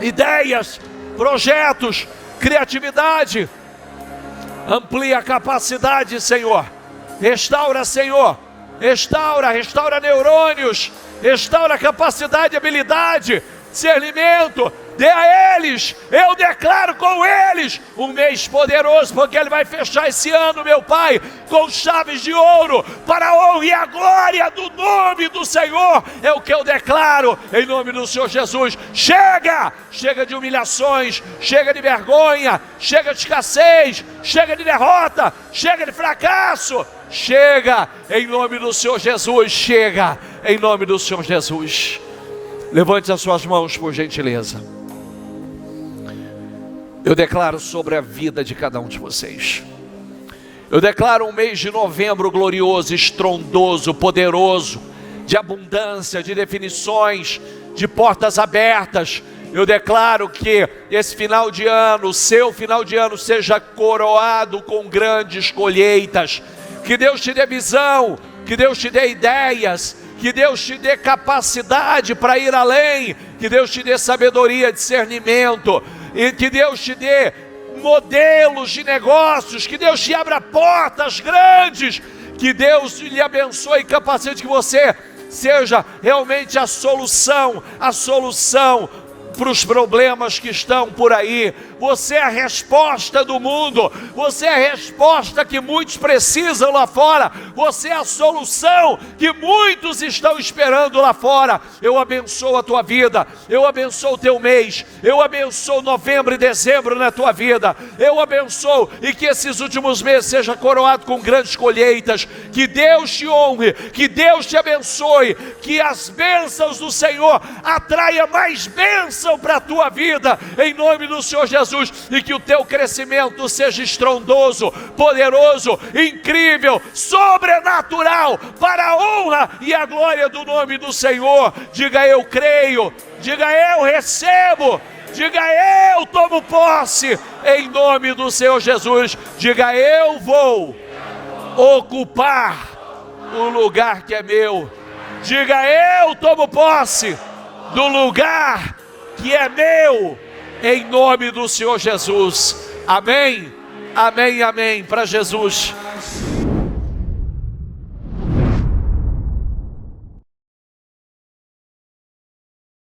ideias, projetos, criatividade. Amplia a capacidade, Senhor. Restaura, Senhor. Restaura neurônios, restaura capacidade, habilidade, discernimento. Dê a eles, eu declaro com eles um mês poderoso, porque Ele vai fechar esse ano, meu Pai, com chaves de ouro, para a honra e a glória do nome do Senhor. É o que eu declaro em nome do Senhor Jesus. Chega de humilhações, chega de vergonha, chega de escassez, chega de derrota, chega de fracasso. Chega em nome do Senhor Jesus. Chega em nome do Senhor Jesus. Levante as suas mãos, por gentileza. Eu declaro sobre a vida de cada um de vocês. Eu declaro um mês de novembro glorioso, estrondoso, poderoso, de abundância, de definições, de portas abertas. Eu declaro que esse final de ano, o seu final de ano, seja coroado com grandes colheitas. Que Deus te dê visão, que Deus te dê ideias, que Deus te dê capacidade para ir além, que Deus te dê sabedoria, discernimento, e que Deus te dê modelos de negócios, que Deus te abra portas grandes, que Deus lhe abençoe e capacite que você seja realmente a solução para os problemas que estão por aí. Você é a resposta do mundo, você é a resposta que muitos precisam lá fora, você é a solução que muitos estão esperando lá fora. Eu abençoo a tua vida, eu abençoo o teu mês, eu abençoo novembro e dezembro na tua vida, eu abençoo, e que esses últimos meses seja coroado com grandes colheitas. Que Deus te honre, que Deus te abençoe, que as bênçãos do Senhor atraia mais bênção para a tua vida, em nome do Senhor Jesus, e que o teu crescimento seja estrondoso, poderoso, incrível, sobrenatural, para a honra e a glória do nome do Senhor. Diga: eu creio, diga: eu recebo, diga: eu tomo posse, em nome do Senhor Jesus. Diga: eu vou ocupar o lugar que é meu. Diga: eu tomo posse do lugar que é meu, em nome do Senhor Jesus. Amém, amém, amém. Para Jesus.